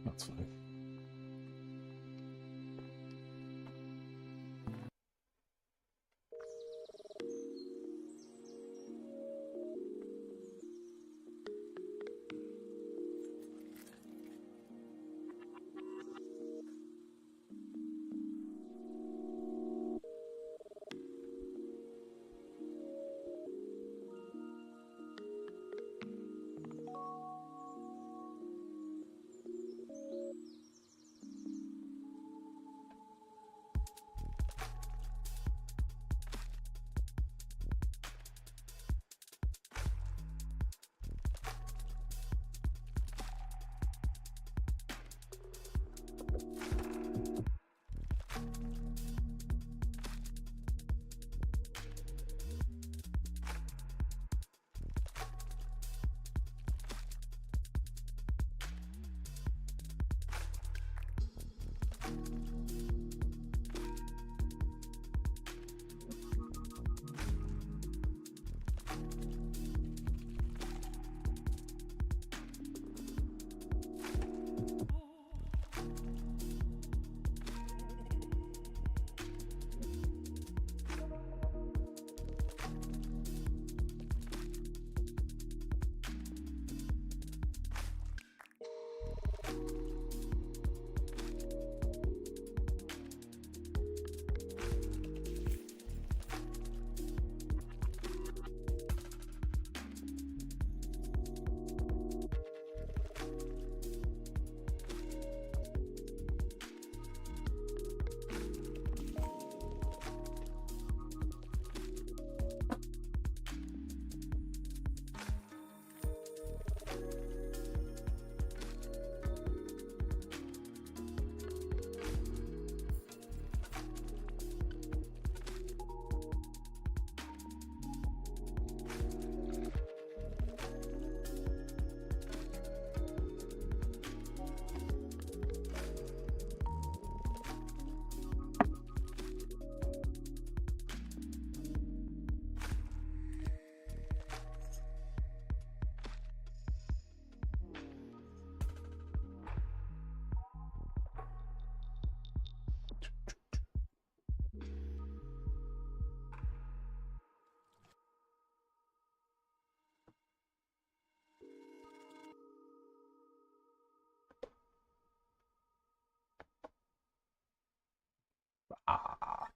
That's fine. Ah.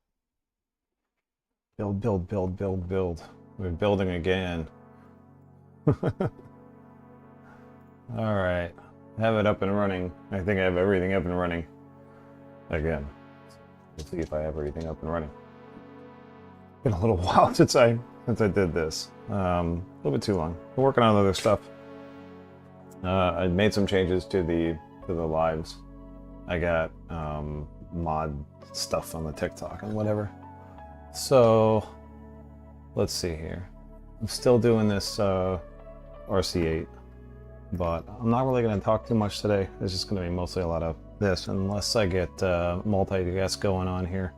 Build, build, build, build, build. We're building again. Alright. Have it up and running. I think I have everything up and running. Again. We'll see if I have everything up and running. Been a little while since I did this. A little bit too long. Been working on other stuff. I made some changes to the lives. I got mod stuff on the TikTok and whatever. So let's see here. I'm still doing this RC8, but I'm not really going to talk too much today. It's just going to be mostly a lot of this, unless I get multi-guest going on here.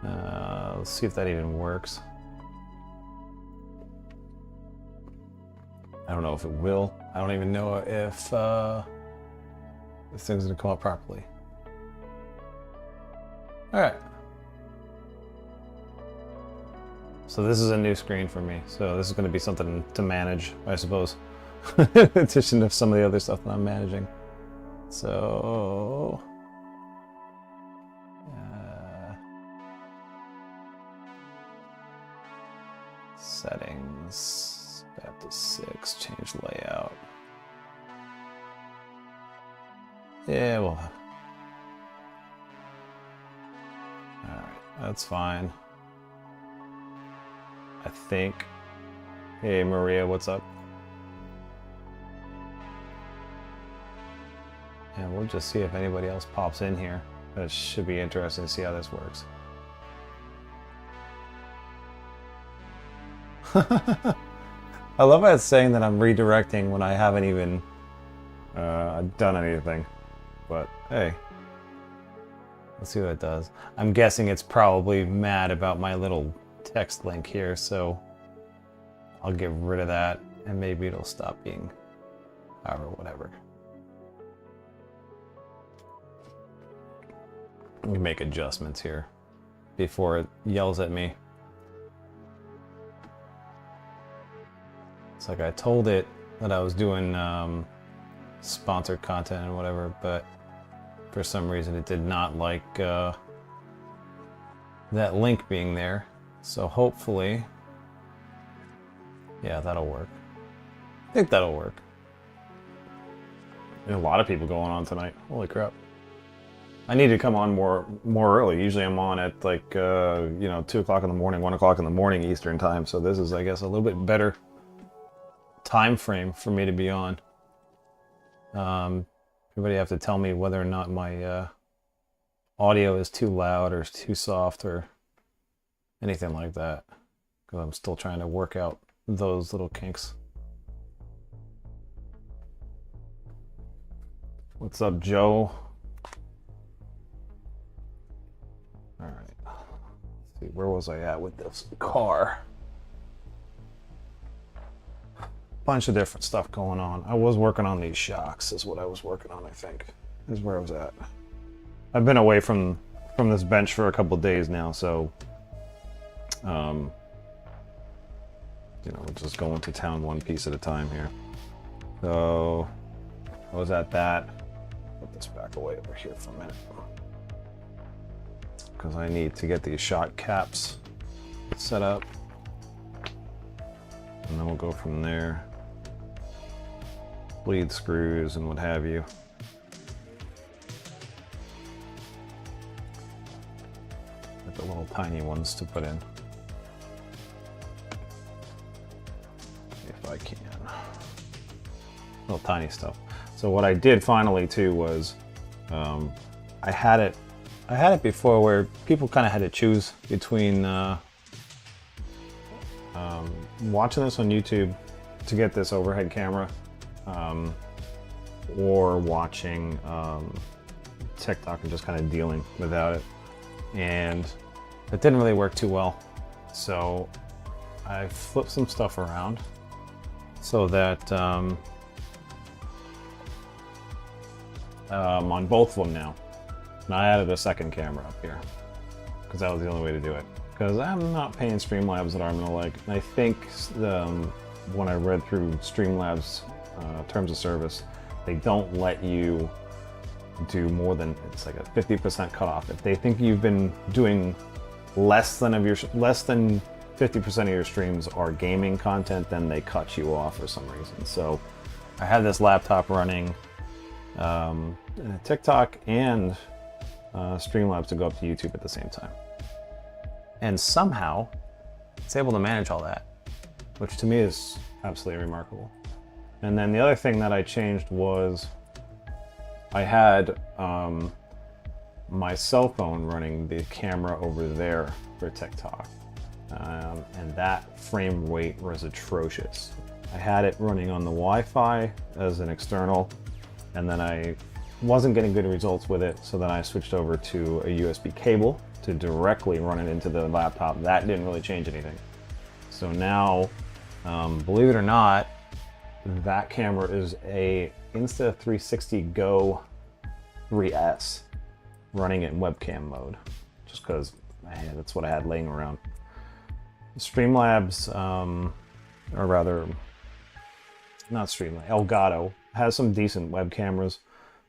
Let's see if that even works. I don't know if it will. I don't even know if this thing's going to come up properly. Alright. So this is a new screen for me. So this is going to be something to manage, I suppose. In addition to some of the other stuff that I'm managing. So... settings. Back to 6. Change layout. Yeah, well... Alright, that's fine. I think. Hey Maria, what's up? And we'll just see if anybody else pops in here. It should be interesting to see how this works. I love how it's saying that I'm redirecting when I haven't even done anything. But hey, let's see what it does. I'm guessing it's probably mad about my little text link here, so I'll get rid of that and maybe it'll stop being, or whatever. Let me make adjustments here before it yells at me. It's like I told it that I was doing sponsored content and whatever, but for some reason it did not like that link being there. So hopefully, yeah, that'll work. I think that'll work. There's a lot of people going on tonight. Holy crap. I need to come on more early. Usually I'm on at like, 2 o'clock in the morning, 1 o'clock in the morning Eastern time. So this is, I guess, a little bit better time frame for me to be on. Everybody have to tell me whether or not my audio is too loud or too soft or anything like that, because I'm still trying to work out those little kinks. What's up, Joe? All right. Let's see, where was I at with this car? Bunch of different stuff going on. I was working on these shocks, is what I was working on, I think. Is where I was at. I've been away from this bench for a couple days now, so we'll just go into town one piece at a time here. So I was at that. Put this back away over here for a minute, because I need to get these shot caps set up, and then we'll go from there. Bleed screws and what have you. Get the little tiny ones to put in, if I can. Little tiny stuff. So what I did finally too was, I had it before where people kind of had to choose between watching this on YouTube to get this overhead camera, or watching TikTok and just kind of dealing without it. And it didn't really work too well. So I flipped some stuff around so that on both of them now. And I added a second camera up here because that was the only way to do it. Because I'm not paying Streamlabs at arm and a leg. And I think when I read through Streamlabs terms of service, they don't let you do more than, it's like a 50% cutoff. If they think you've been doing less than 50% of your streams are gaming content, then they cut you off for some reason. So I had this laptop running TikTok and Streamlabs to go up to YouTube at the same time. And somehow it's able to manage all that, which to me is absolutely remarkable. And then the other thing that I changed was I had my cell phone running the camera over there for TikTok. And that frame rate was atrocious. I had it running on the Wi-Fi as an external, and then I wasn't getting good results with it, so then I switched over to a USB cable to directly run it into the laptop. That didn't really change anything. So now, believe it or not, that camera is a Insta360 Go 3S running it in webcam mode, just because that's what I had laying around. Streamlabs, or rather, not Streamlabs, Elgato has some decent web cameras,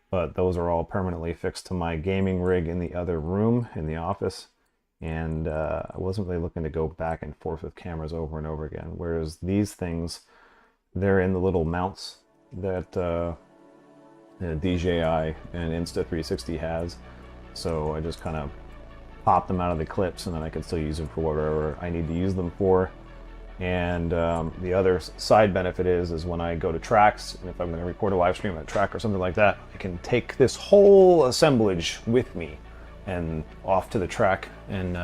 but those are all permanently fixed to my gaming rig in the other room in the office, and I wasn't really looking to go back and forth with cameras over and over again. Whereas these things, they're in the little mounts that DJI and Insta360 has, so I just kind of pop them out of the clips, and then I can still use them for whatever I need to use them for. And the other side benefit is when I go to tracks, and if I'm going to record a live stream at a track or something like that, I can take this whole assemblage with me and off to the track, and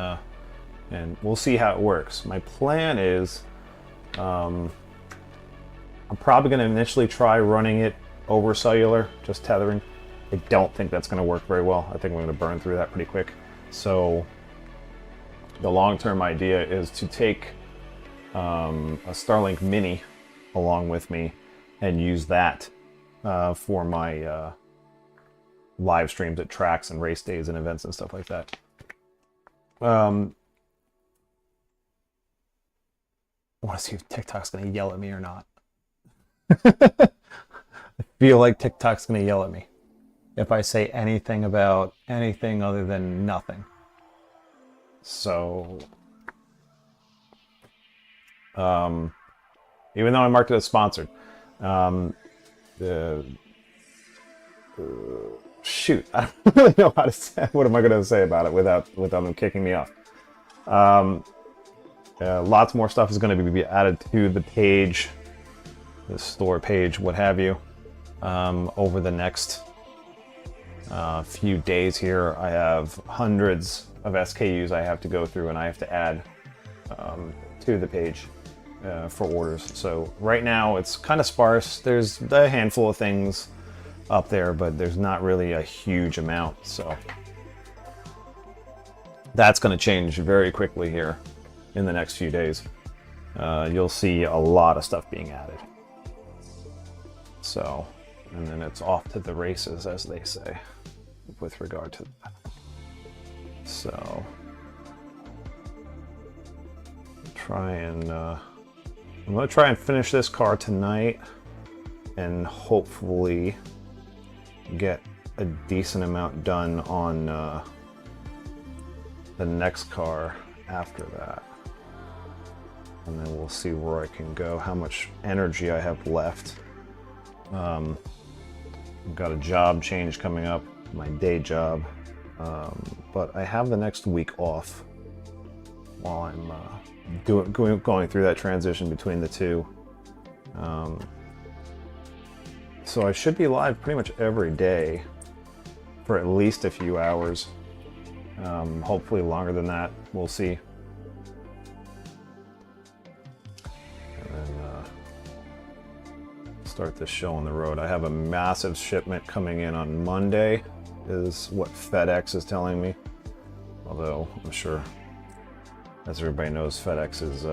we'll see how it works. My plan is, I'm probably going to initially try running it over cellular, just tethering. I don't think that's going to work very well. I think I'm going to burn through that pretty quick. So the long-term idea is to take a Starlink Mini along with me and use that for my live streams at tracks and race days and events and stuff like that. I want to see if TikTok's going to yell at me or not. I feel like TikTok's going to yell at me if I say anything about anything other than nothing. So, even though I marked it as sponsored, shoot, I don't really know how to say. What am I going to say about it without them kicking me off? Lots more stuff is going to be added to the page, the store page, what have you, over the next few days here. I have hundreds of SKUs I have to go through, and I have to add to the page for orders. So right now it's kind of sparse. There's a handful of things up there, but there's not really a huge amount. So that's going to change very quickly here in the next few days. You'll see a lot of stuff being added. So, and then it's off to the races, as they say, with regard to that. So, I'm gonna try and finish this car tonight, and hopefully get a decent amount done on the next car after that. And then we'll see where I can go, how much energy I have left. I've got a job change coming up, my day job. But I have the next week off while I'm going through that transition between the two. So I should be live pretty much every day for at least a few hours. Hopefully longer than that, we'll see. And then start this show on the road. I have a massive shipment coming in on Monday, is what FedEx is telling me. Although I'm sure, as everybody knows, FedEx is,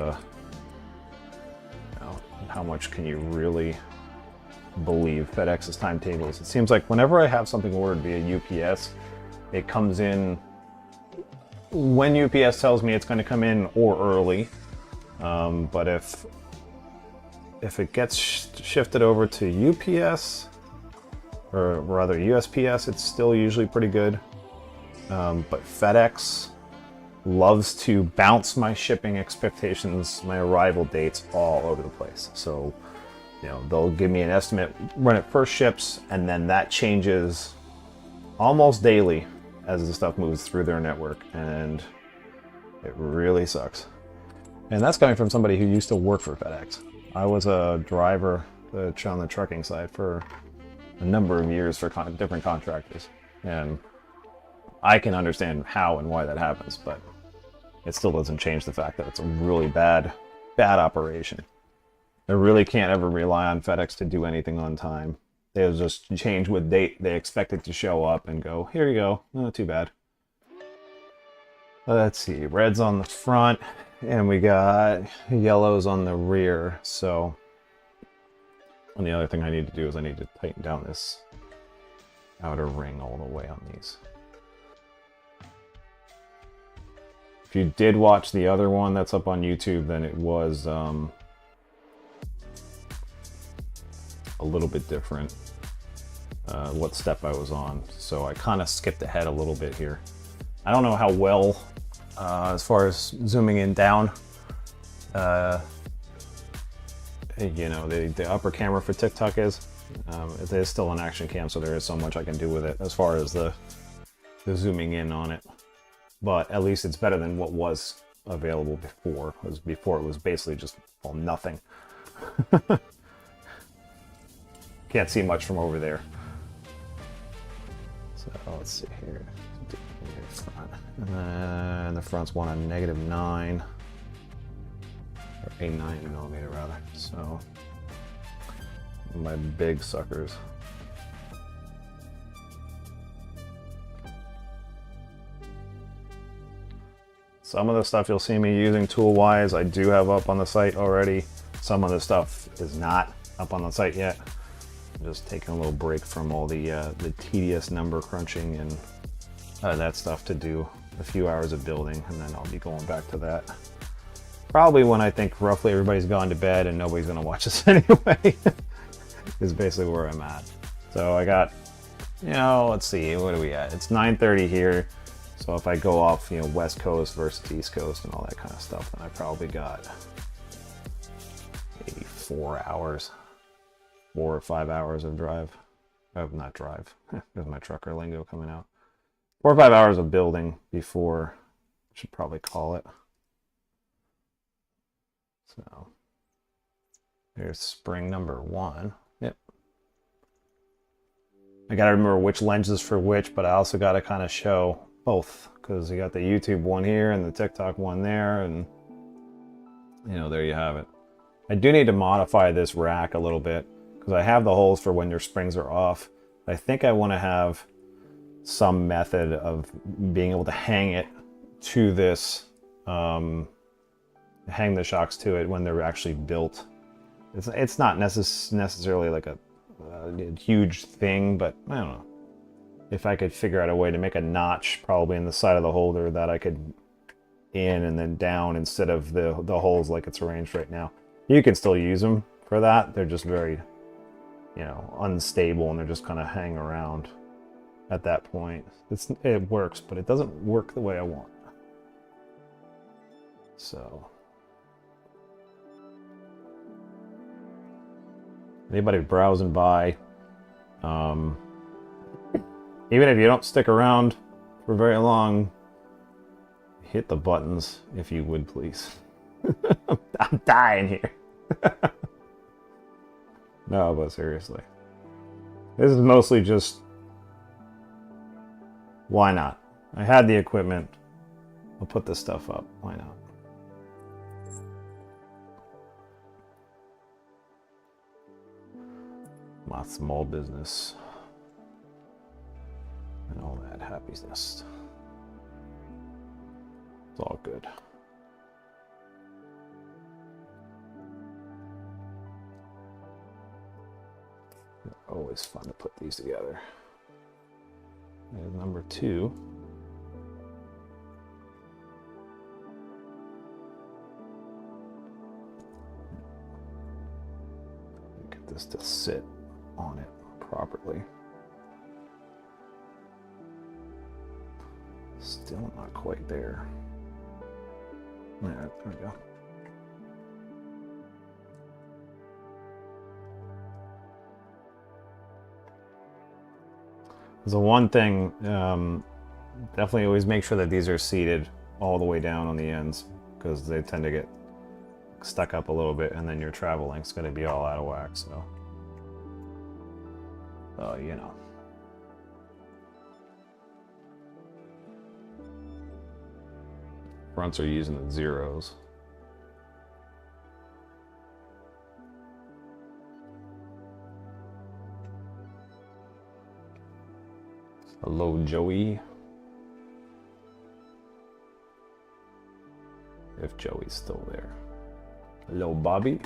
how much can you really believe FedEx's timetables? It seems like whenever I have something ordered via UPS, it comes in when UPS tells me it's going to come in or early. But if it gets shifted over to UPS, or rather USPS, it's still usually pretty good. But FedEx loves to bounce my shipping expectations, my arrival dates all over the place. So, they'll give me an estimate when it first ships, and then that changes almost daily as the stuff moves through their network, and it really sucks. And that's coming from somebody who used to work for FedEx. I was a driver on the trucking side for a number of years for different contractors, and I can understand how and why that happens, but it still doesn't change the fact that it's a really bad operation. I really can't ever rely on FedEx to do anything on time. They'll just change what date they expect it to show up and go, here you go, not too bad. Let's see, red's on the front, and we got yellows on the rear. So, and the other thing I need to do is I need to tighten down this outer ring all the way on these. If you did watch the other one that's up on YouTube, then it was a little bit different what step I was on. So I kind of skipped ahead a little bit here. I don't know how well, as far as zooming in down, the upper camera for TikTok is. It is still an action cam, so there is so much I can do with it as far as the zooming in on it. But at least it's better than what was available before. Before it was basically just nothing. Can't see much from over there. So let's see here. And the front's one on -9, or a 9mm rather. So my big suckers. Some of the stuff you'll see me using tool-wise, I do have up on the site already. Some of the stuff is not up on the site yet. Just taking a little break from all the tedious number crunching and that stuff to do a few hours of building, and then I'll be going back to that. Probably when I think roughly everybody's gone to bed and nobody's gonna watch this anyway, is basically where I'm at. So I got, you know, let's see, what are we at? It's 9:30 here. So if I go off, you know, West Coast versus East Coast and all that kind of stuff, then I probably got maybe 4 hours, 4 or 5 hours of drive. Oh, not drive. There's my trucker lingo coming out. 4 or 5 hours of building before, I should probably call it. So here's spring number 1. Yep. I gotta remember which lenses for which, but I also gotta kind of show both, because you got the YouTube one here and the TikTok one there, and you know, there you have it. I do need to modify this rack a little bit because I have the holes for when your springs are off. I think I want to have some method of being able to hang it to this, hang the shocks to it when they're actually built. It's not necessarily like a huge thing, but I don't know. If I could figure out a way to make a notch probably in the side of the holder that I could in and then down instead of the holes like it's arranged right now. You can still use them for that. They're just very, you know, unstable, and they're just kind of hang around at that point. It works, but it doesn't work the way I want. So anybody browsing by, even if you don't stick around for very long, hit the buttons if you would, please. I'm dying here. No, but seriously. This is mostly just, why not? I had the equipment. I'll put this stuff up. Why not? My small business. And all that happiness. It's all good. Always fun to put these together. There's number 2. Get this to sit on it properly. Still not quite there. All right, there we go. So one thing, definitely always make sure that these are seated all the way down on the ends, because they tend to get stuck up a little bit, and then your travel link's going to be all out of whack. So, you know. Fronts are using the zeros. Hello, Joey. If Joey's still there. Hello, Bobby.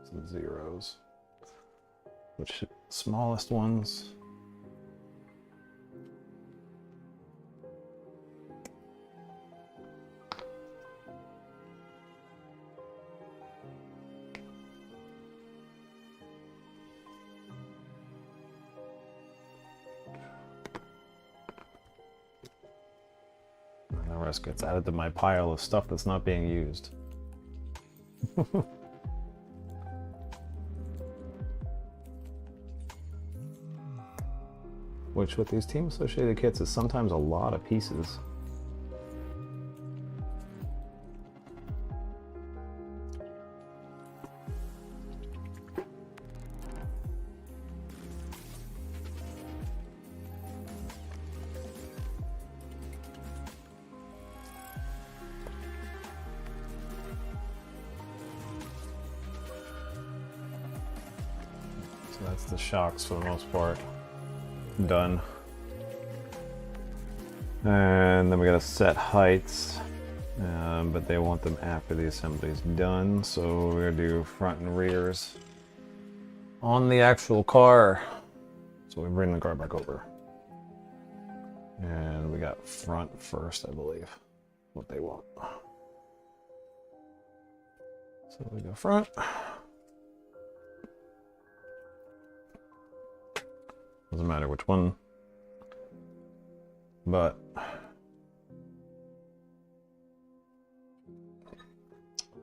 Some zeros. Which smallest ones? And the rest gets added to my pile of stuff that's not being used. Which with these team associated kits is sometimes a lot of pieces. So that's the shocks for the most part done. And then we gotta set heights, but they want them after the assembly's done, so we're gonna do front and rears on the actual car. So we bring the car back over. And we got front first, I believe, what they want. So we go front. Doesn't matter which one, but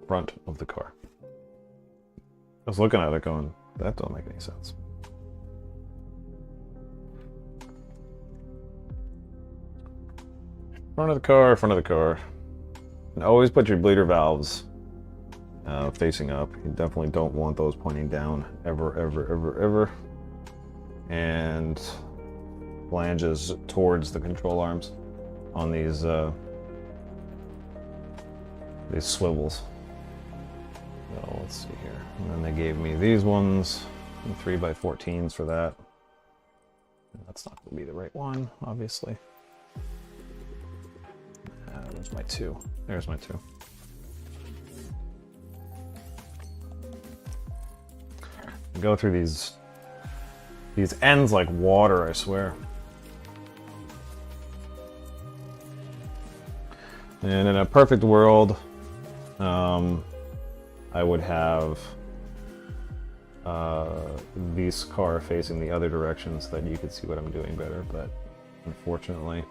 front of the car. I was looking at it going, that don't make any sense. Front of the car, front of the car. And always put your bleeder valves facing up. You definitely don't want those pointing down ever, ever, ever, ever. And flanges towards the control arms on these swivels. So let's see here. And then they gave me these ones, 3x14s for that. That's not going to be the right one, obviously. There's my 2. There's my 2. Go through these ends like water, I swear. And in a perfect world, I would have this car facing the other direction so that you could see what I'm doing better, but unfortunately,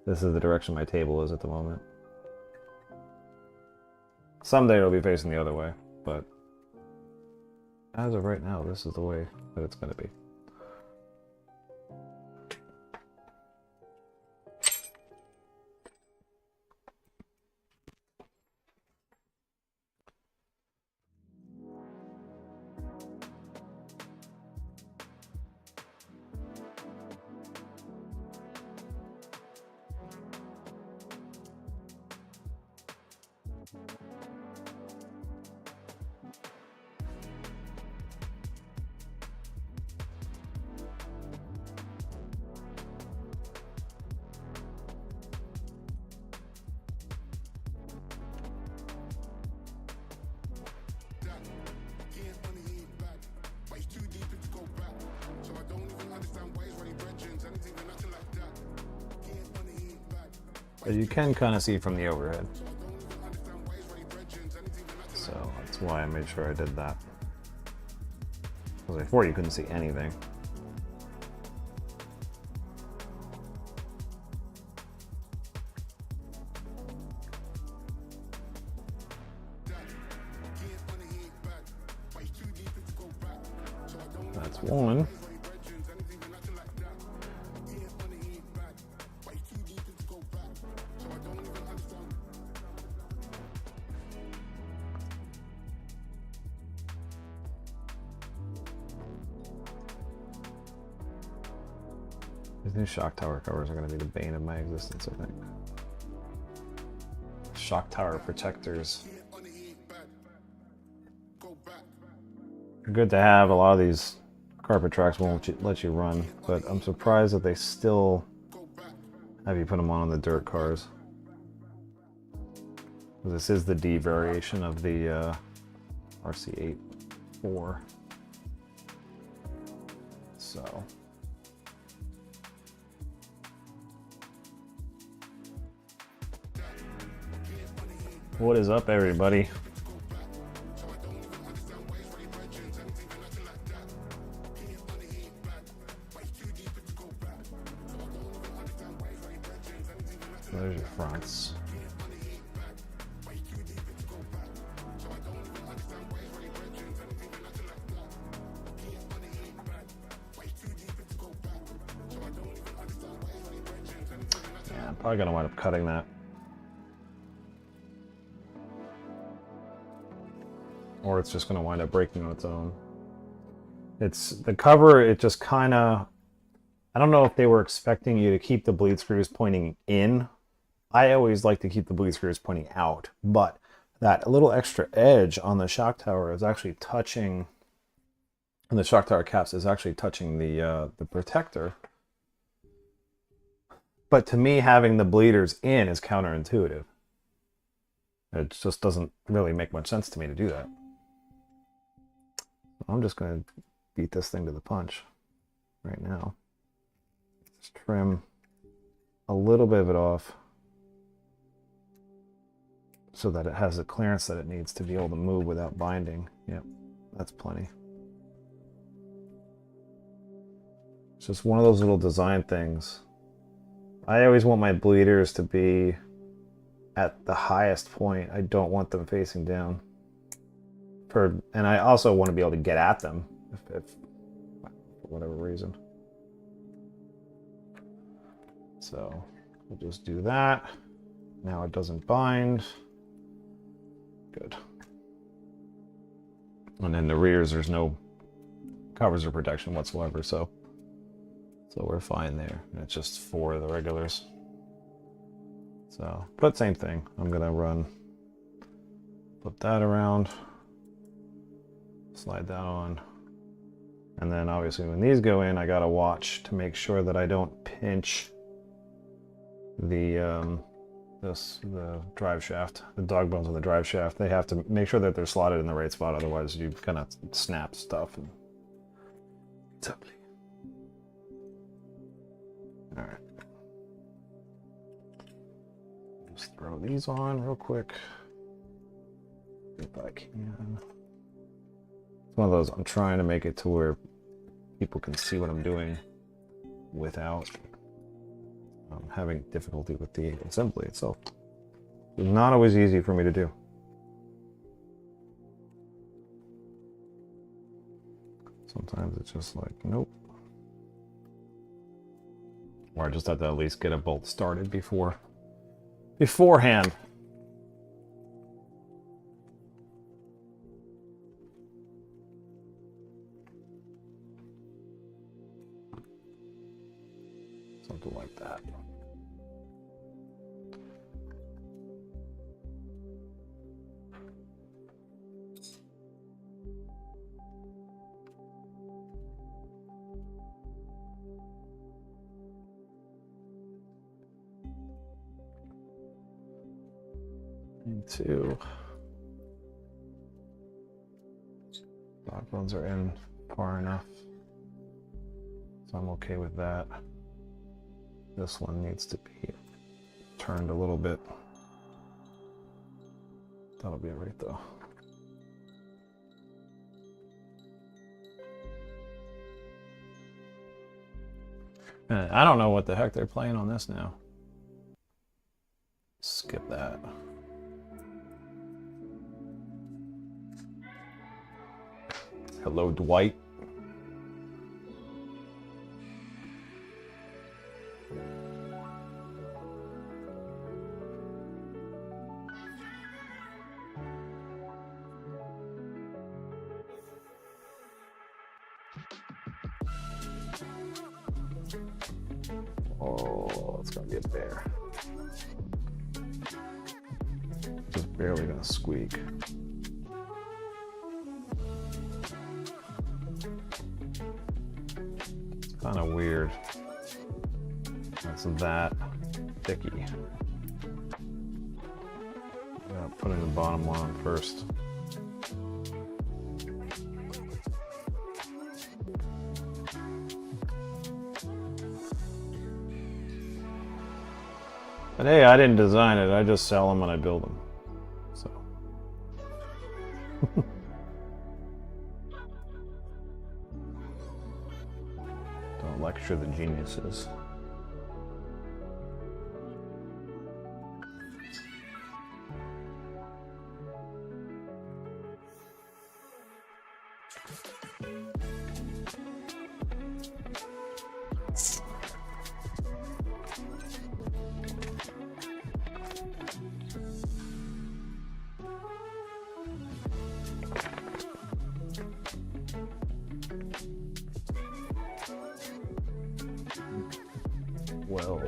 this is the direction my table is at the moment. Someday it'll be facing the other way, but as of right now, this is the way that it's going to be. But you can kind of see from the overhead. So that's why I made sure I did that. Because before you couldn't see anything. That's one. These new shock tower covers are going to be the bane of my existence, I think. Shock tower protectors. They're good to have. A lot of these carpet tracks won't let you run, but I'm surprised that they still have you put them on the dirt cars. This is the D variation of the RC8-4. So... what is up, everybody? There's your fronts. Yeah, I'm probably gonna wind up cutting that. Or it's just going to wind up breaking on its own. It's the cover, it just kind of... I don't know if they were expecting you to keep the bleed screws pointing in. I always like to keep the bleed screws pointing out, but that little extra edge on the shock tower is actually touching, and the shock tower caps is actually touching the protector. But to me, having the bleeders in is counterintuitive. It just doesn't really make much sense to me to do that. I'm just going to beat this thing to the punch right now. Just trim a little bit of it off so that it has the clearance that it needs to be able to move without binding. Yep, that's plenty. It's just one of those little design things. I always want my bleeders to be at the highest point. I don't want them facing down. And I also want to be able to get at them if for whatever reason. So we'll just do that. Now it doesn't bind. Good. And then the rears, there's no covers or protection whatsoever, so we're fine there. And it's just 4 of the regulars. So, but same thing. I'm gonna flip that around, slide that on, and then obviously when these go in, I gotta watch to make sure that I don't pinch the drive shaft, the dog bones on the drive shaft. They have to make sure that they're slotted in the right spot, otherwise you kind of snap stuff. And it's ugly. All right, just throw these on real quick if I can. It's one of those, I'm trying to make it to where people can see what I'm doing without having difficulty with the assembly itself. It's not always easy for me to do. Sometimes it's just like, nope. Or I just have to at least get a bolt started beforehand. Something like that. Two. Dog bones are in far enough, so I'm okay with that. This one needs to be turned a little bit. That'll be right though. And I don't know what the heck they're playing on this now. Skip that. Hello, Dwight. Oh, it's gonna be a bear. Just barely gonna squeak. Kind of weird. That's that thicky. Yeah, putting the bottom one on first. But hey, I didn't design it. I just sell them when I build them. So. Don't lecture the geniuses. Well,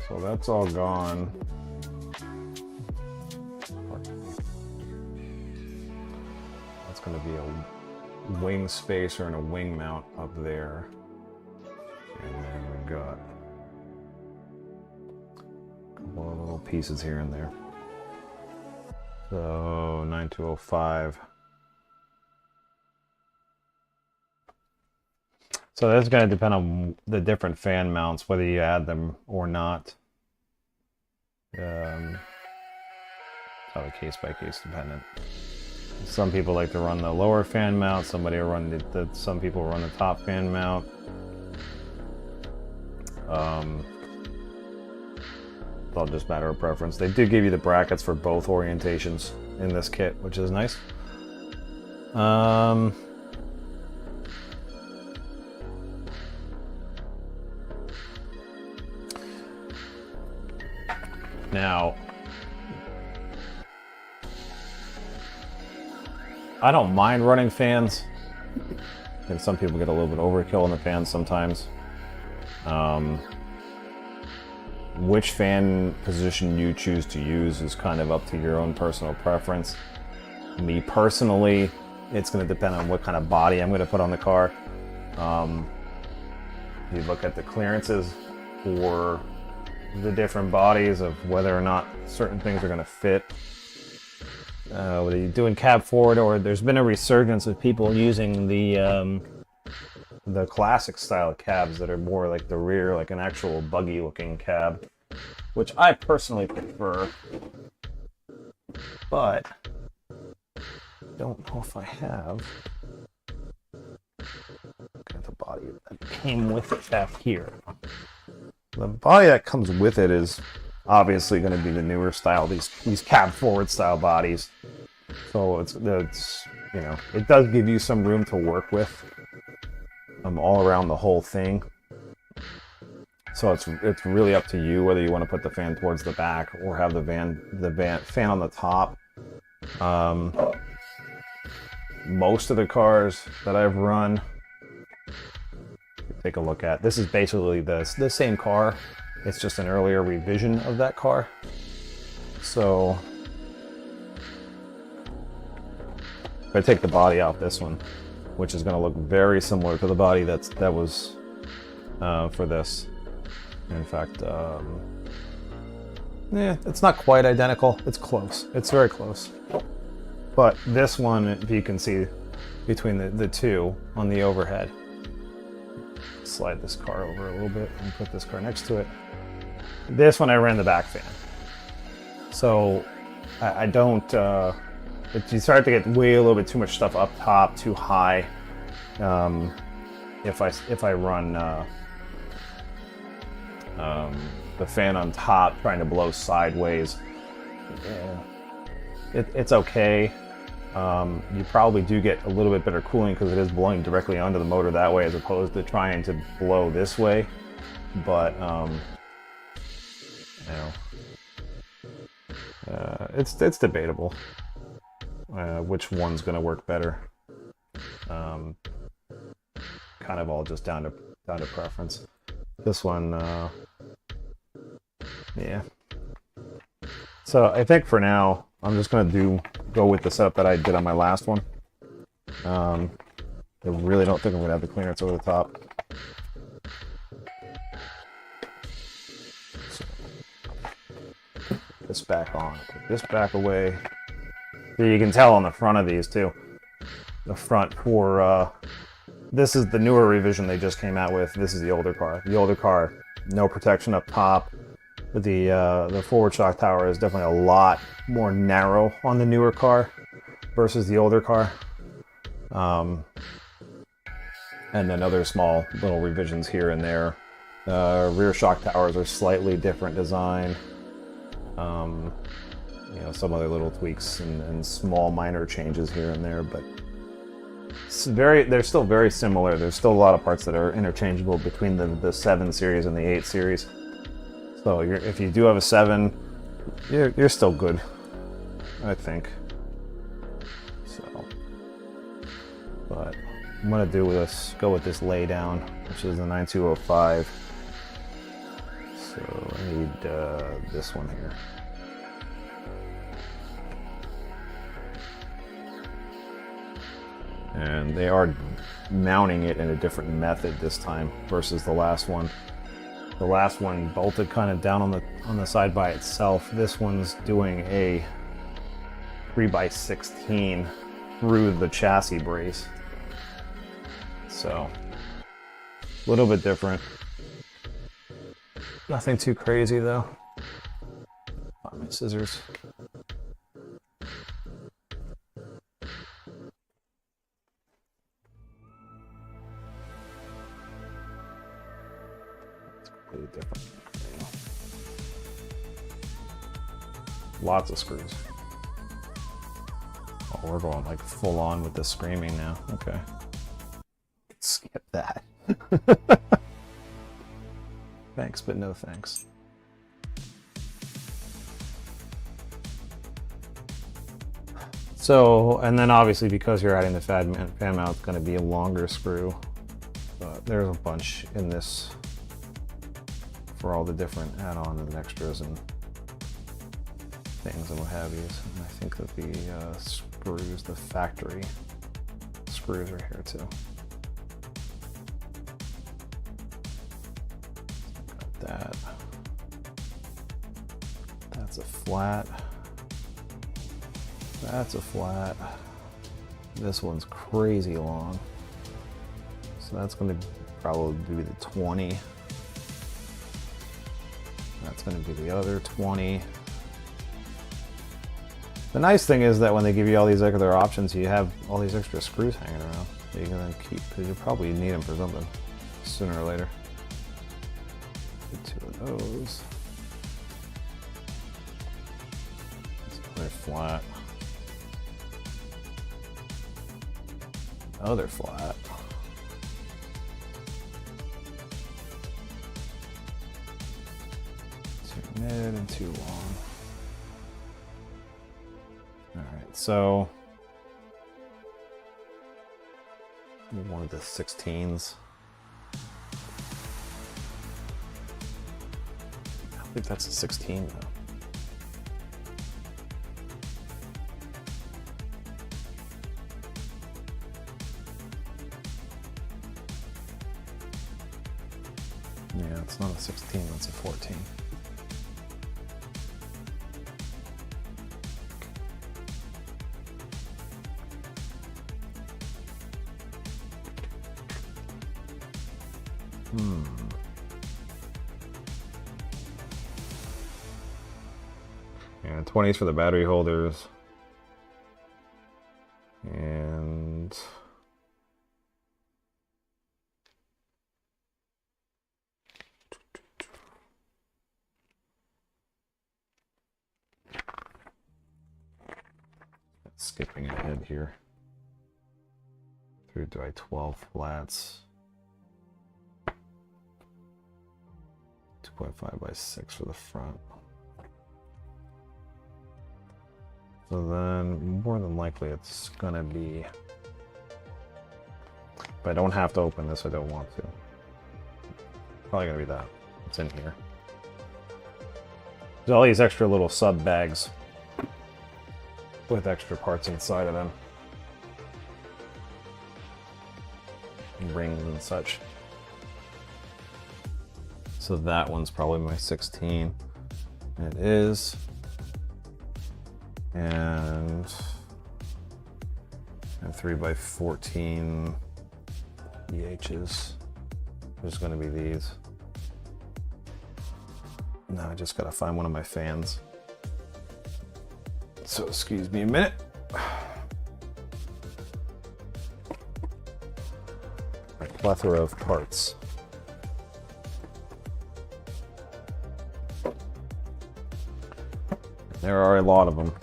So that's all gone. That's going to be a wing spacer and a wing mount up there. And then we've got a couple of little pieces here and there. So 9205. So that's going to depend on the different fan mounts, whether you add them or not. It's not a case-by-case dependent. Some people like to run the lower fan mount. Some people run the top fan mount. It's all just a matter of preference. They do give you the brackets for both orientations in this kit, which is nice. Now, I don't mind running fans, and some people get a little bit overkill on the fans sometimes. Which fan position you choose to use is kind of up to your own personal preference. Me personally, it's going to depend on what kind of body I'm going to put on the car. You look at the clearances for the different bodies of whether or not certain things are going to fit. Whether you're doing cab forward, or there's been a resurgence of people using the classic style cabs that are more like the rear, like an actual buggy looking cab, which I personally prefer, but don't know if I have. Look at the body that came with it back here. The body that comes with it is obviously going to be the newer style, these cab forward style bodies. So it's you know, it does give you some room to work with all around the whole thing. So it's really up to you whether you want to put the fan towards the back or have the fan on the top. Most of the cars that I've run, take a look at. This is basically the same car. It's just an earlier revision of that car. So if I take the body off this one, which is going to look very similar to the body that was for this. In fact, yeah, it's not quite identical. It's close. It's very close. But this one, if you can see between the two on the overhead. Slide this car over a little bit and put this car next to it. This one I ran the back fan. So I don't, you start to get a little bit too much stuff up top, too high. If I run the fan on top trying to blow sideways, it's okay. You probably do get a little bit better cooling because it is blowing directly onto the motor that way as opposed to trying to blow this way. But you know, it's debatable which one's going to work better. Kind of all just down to preference. This one, yeah. So I think for now I'm just going to go with the setup that I did on my last one. I really don't think I'm going to have the clearance over the top. So, put this back on, put this back away. So you can tell on the front of these too. The front for, this is the newer revision they just came out with. This is the older car. The older car, no protection up top. The forward shock tower is definitely a lot more narrow on the newer car versus the older car. And then other small little revisions here and there. Rear shock towers are slightly different design. You know, some other little tweaks and small minor changes here and there, but they're still very similar. There's still a lot of parts that are interchangeable between the 7 series and the 8 series. So if you do have a 7, you're still good, I think. So, but I'm gonna go with this lay down, which is the 9205. So need this one here. And they are mounting it in a different method this time versus the last one. The last one bolted kind of down on the side by itself. This one's doing a 3x16 through the chassis brace. So, a little bit different. Nothing too crazy though. Find my scissors. Completely different. Lots of screws. Oh, we're going like full on with the screaming now. Okay. Skip that. Thanks, but no thanks. So, and then obviously because you're adding the fan mount, it's going to be a longer screw. But there's a bunch in this for all the different add-ons and extras and things and what have you. And I think that the screws, the factory screws are here too. Got that. That's a flat. That's a flat. This one's crazy long. So that's going to probably be the 20. That's going to be the other 20. The nice thing is that when they give you all these other options, you have all these extra screws hanging around that you can then keep, because you'll probably need them for something sooner or later. Get 2 of those. They're flat. Oh, they're flat. Mid and 2 long. Alright, so one of the 16s. I think that's a 16 though. Yeah, it's not a 16, it's a 14. And 20s for the battery holders. And skipping ahead here. 3 by 12 flats. 2.5 by 6 for the front. So then, more than likely, it's gonna be. But I don't have to open this. I don't want to. Probably gonna be that. It's in here. There's all these extra little sub bags with extra parts inside of them, rings and such. So that one's probably my 16. It is. And 3 by 14 EHs. There's going to be these. Now I just got to find one of my fans. So excuse me a minute. A plethora of parts. There are a lot of them.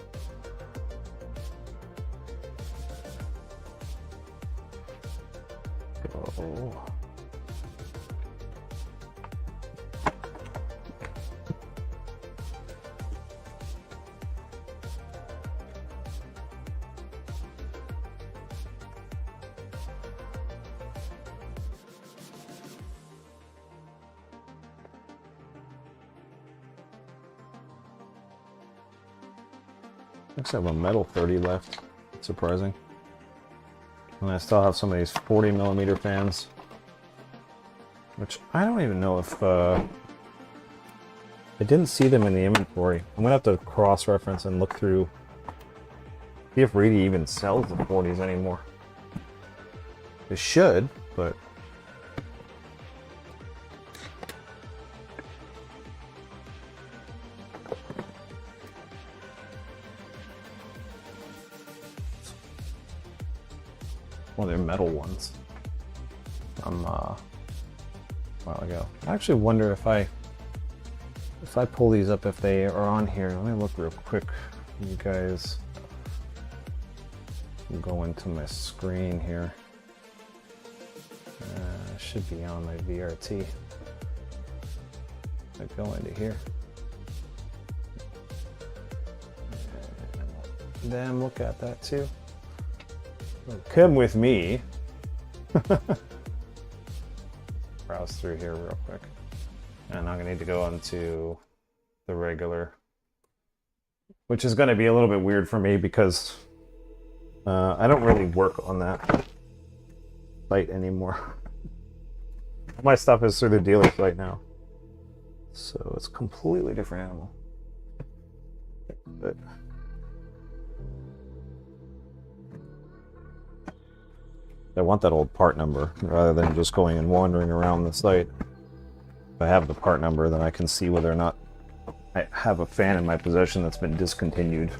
Go. Actually, I have a metal 30 left. Surprising. And I still have some of these 40mm fans, which I don't even know if I didn't see them in the inventory. I'm gonna have to cross-reference and look through, see if Reedy even sells the 40s anymore. It should, but well, they're metal ones from a while ago. I actually wonder if I pull these up, if they are on here. Let me look real quick for you guys. Go into my screen here. Should be on my VRT. I go into here. And then look at that too. Come with me. Browse through here real quick. And I'm gonna need to go into the regular, which is gonna be a little bit weird for me because I don't really work on that site anymore. My stuff is through the dealer site now. So it's a completely different animal. But I want that old part number rather than just going and wandering around the site. If I have the part number, then I can see whether or not I have a fan in my possession that's been discontinued,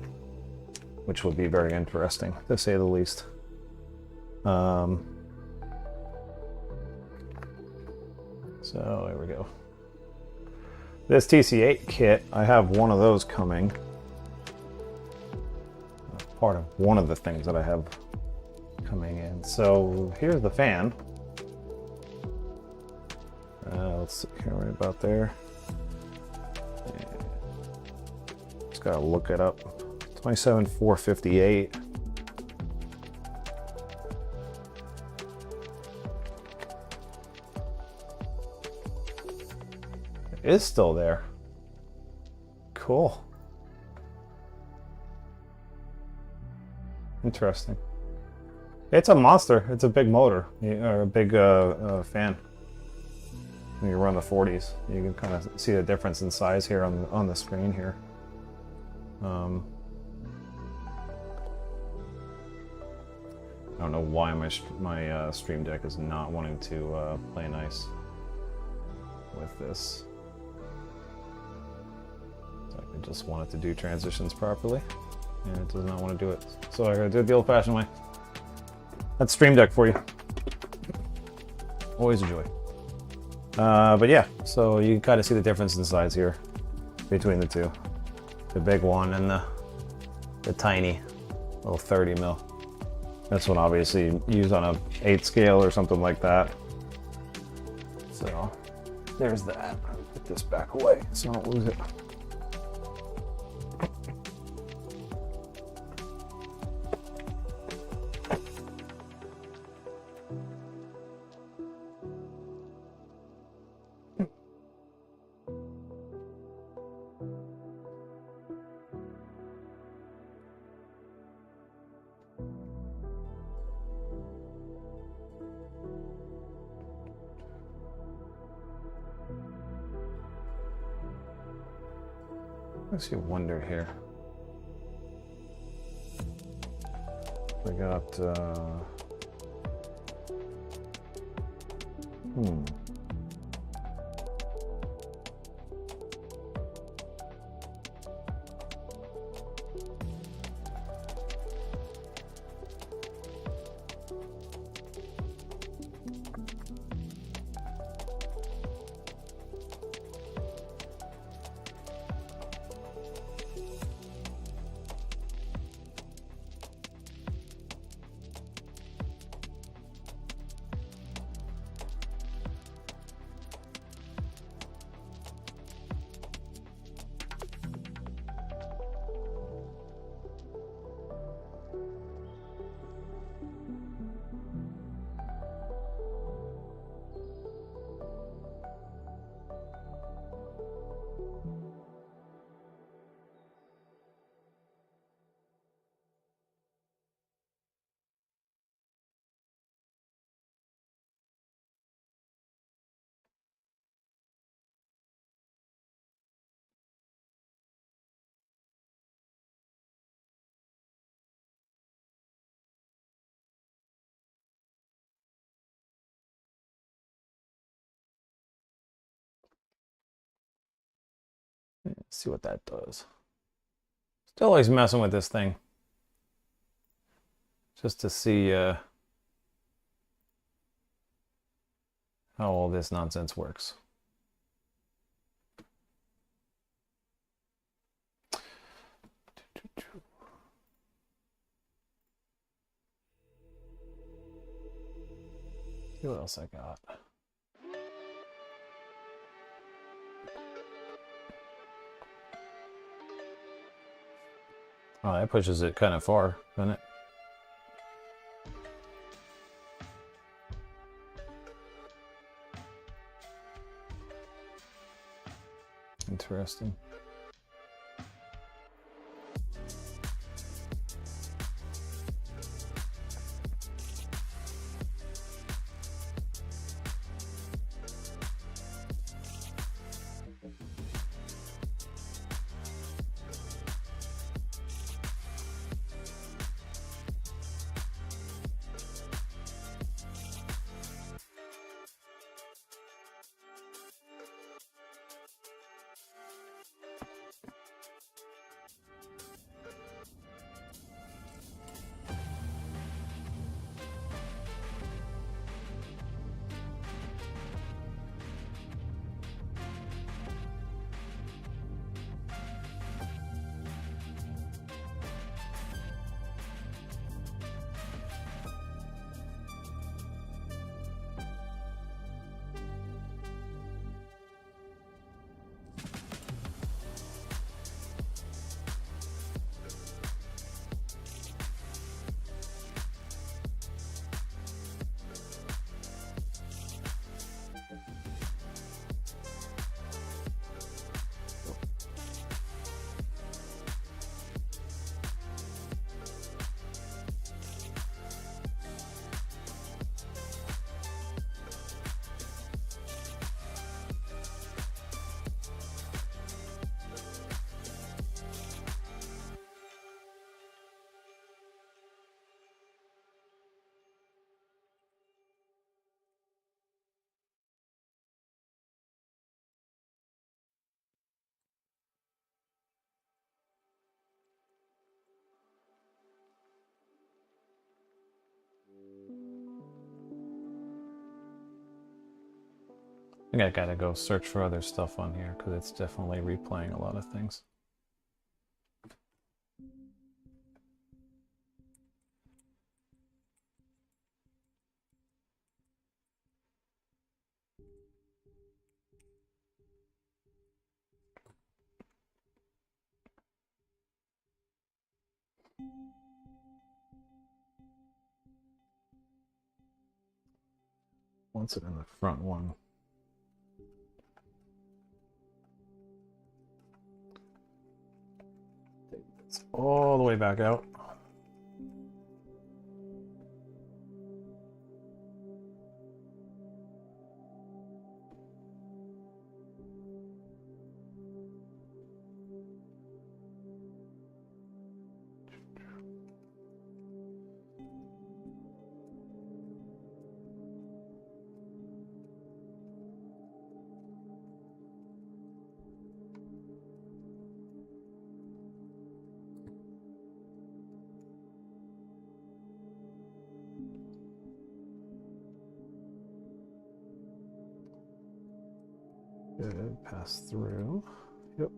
which would be very interesting, to say the least. So there we go. This TC8 kit, I have one of those coming. Part of one of the things that I have coming in. So here's the fan. Let's see here, right about there. Yeah. Just gotta look it up. 27,458. It is still there. Cool. Interesting. It's a monster. It's a big motor, or a big fan. When you run the 40s, you can kind of see the difference in size here on the screen here. I don't know why my Stream Deck is not wanting to play nice with this. I just want it to do transitions properly, and it does not want to do it. So I gotta do it the old-fashioned way. That's Stream Deck for you. Always a joy. But yeah, so you can kind of see the difference in size here between the two. The big one and the tiny little 30mm. This one obviously used on a 8 scale or something like that. So there's that. I'll put this back away so I don't lose it. Makes you wonder here. We got See what that does. Still always messing with this thing. Just to see how all this nonsense works. See what else I got. Oh, that pushes it kind of far, doesn't it? Interesting. I think I gotta go search for other stuff on here because it's definitely replaying a lot of things. Wants it in the front one. It's all the way back out. Good, pass through. Yep.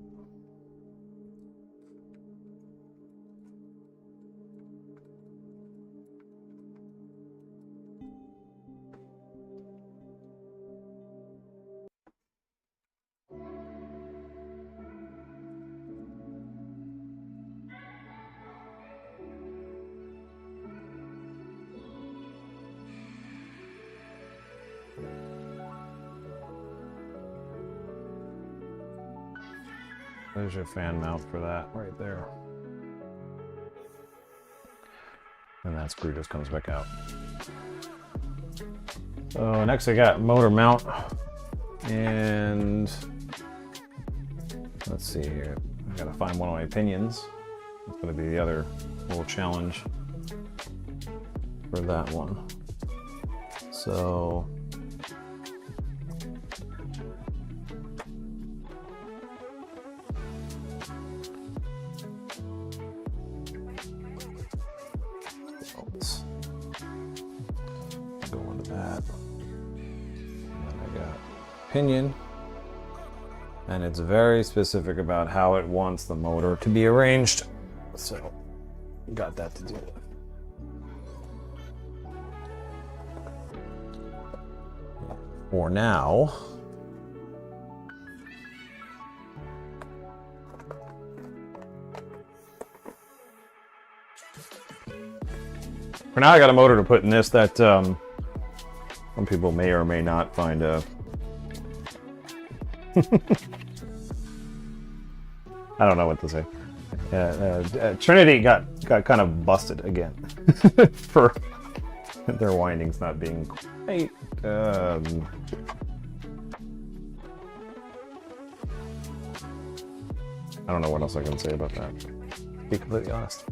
There's your fan mount for that right there. And that screw just comes back out. So next I got motor mount. And let's see here. I gotta find one of my pinions. It's gonna be the other little challenge for that one. So let's go into that. And then I got pinion. And it's very specific about how it wants the motor to be arranged. So, got that to deal with. For now, I got a motor to put in this that some people may or may not find I don't know what to say. Trinity got kind of busted again for their windings not being quite. I don't know what else I can say about that, to be completely honest.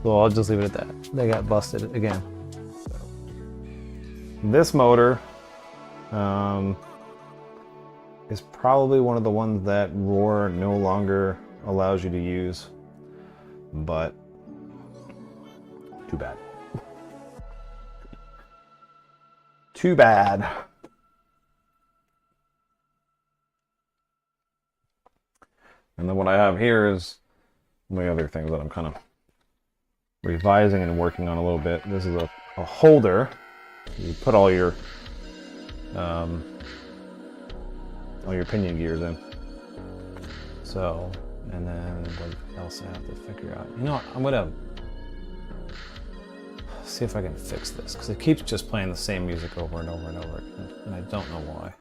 So I'll just leave it at that. They got busted again. So, this motor is probably one of the ones that Roar no longer allows you to use, but too bad. Too bad. And then what I have here is my other things that I'm kind of revising and working on a little bit. This is a holder. You put all your pinion gears in. So, and then what else I have to figure out? You know what? I'm gonna see if I can fix this, because it keeps just playing the same music over and over and over again, and I don't know why.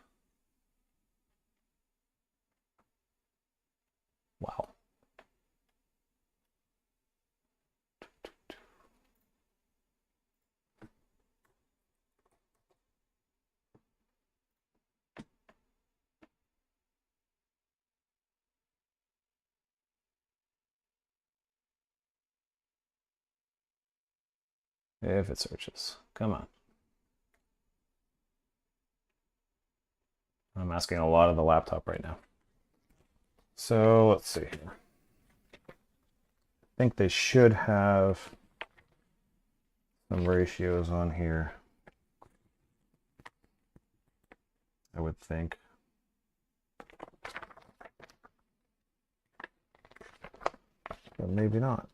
Wow. If it searches. Come on. I'm asking a lot of the laptop right now. So let's see here. I think they should have some ratios on here. I would think. But maybe not.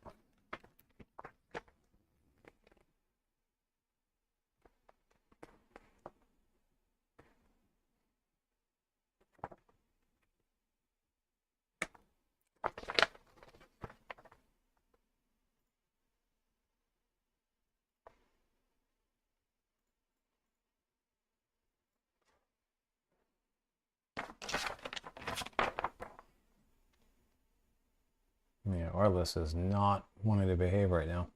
Yeah, our list is not wanting to behave right now.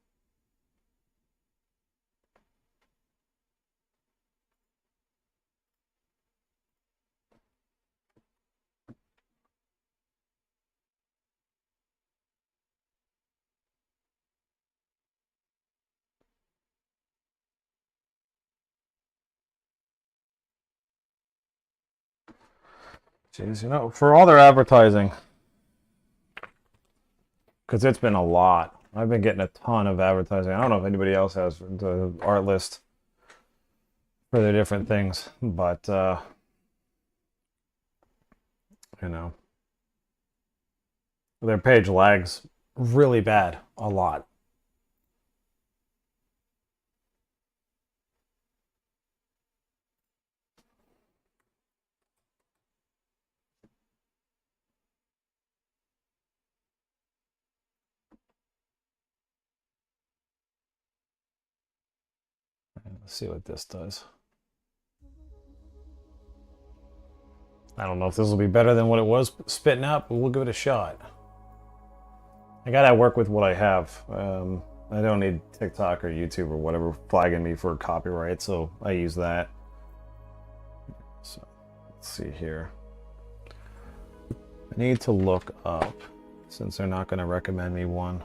Jeez, you know, for all their advertising, because it's been a lot. I've been getting a ton of advertising. I don't know if anybody else has the art list for their different things, but you know, their page lags really bad, a lot. Let's see what this does. I don't know if this will be better than what it was spitting out, but we'll give it a shot. I gotta work with what I have. I don't need TikTok or YouTube or whatever flagging me for copyright, so I use that. So let's see here. I need to look up, since they're not going to recommend me one.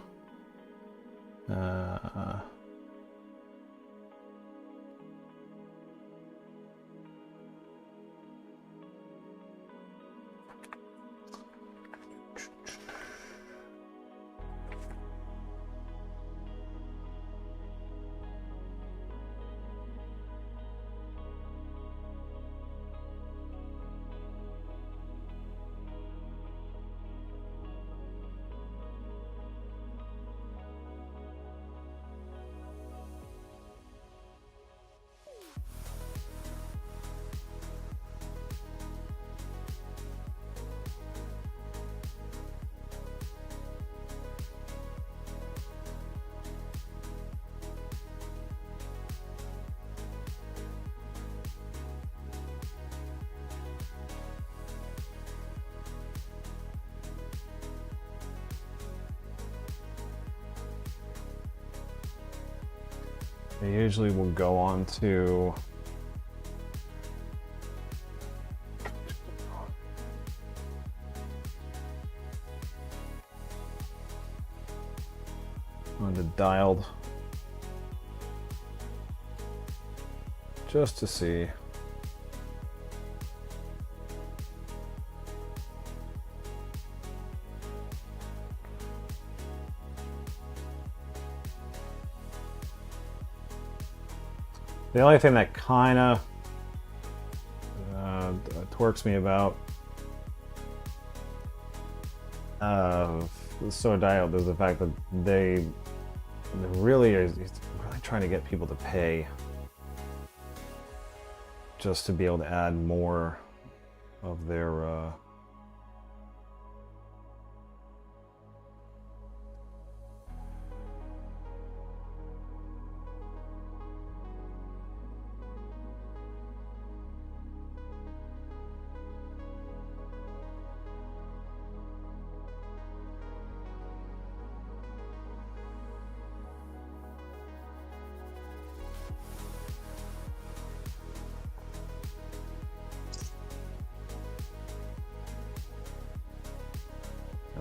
they usually will go on to dialed just to see. The only thing that kind of twerks me about so dialed is the fact that they really are trying to get people to pay just to be able to add more of their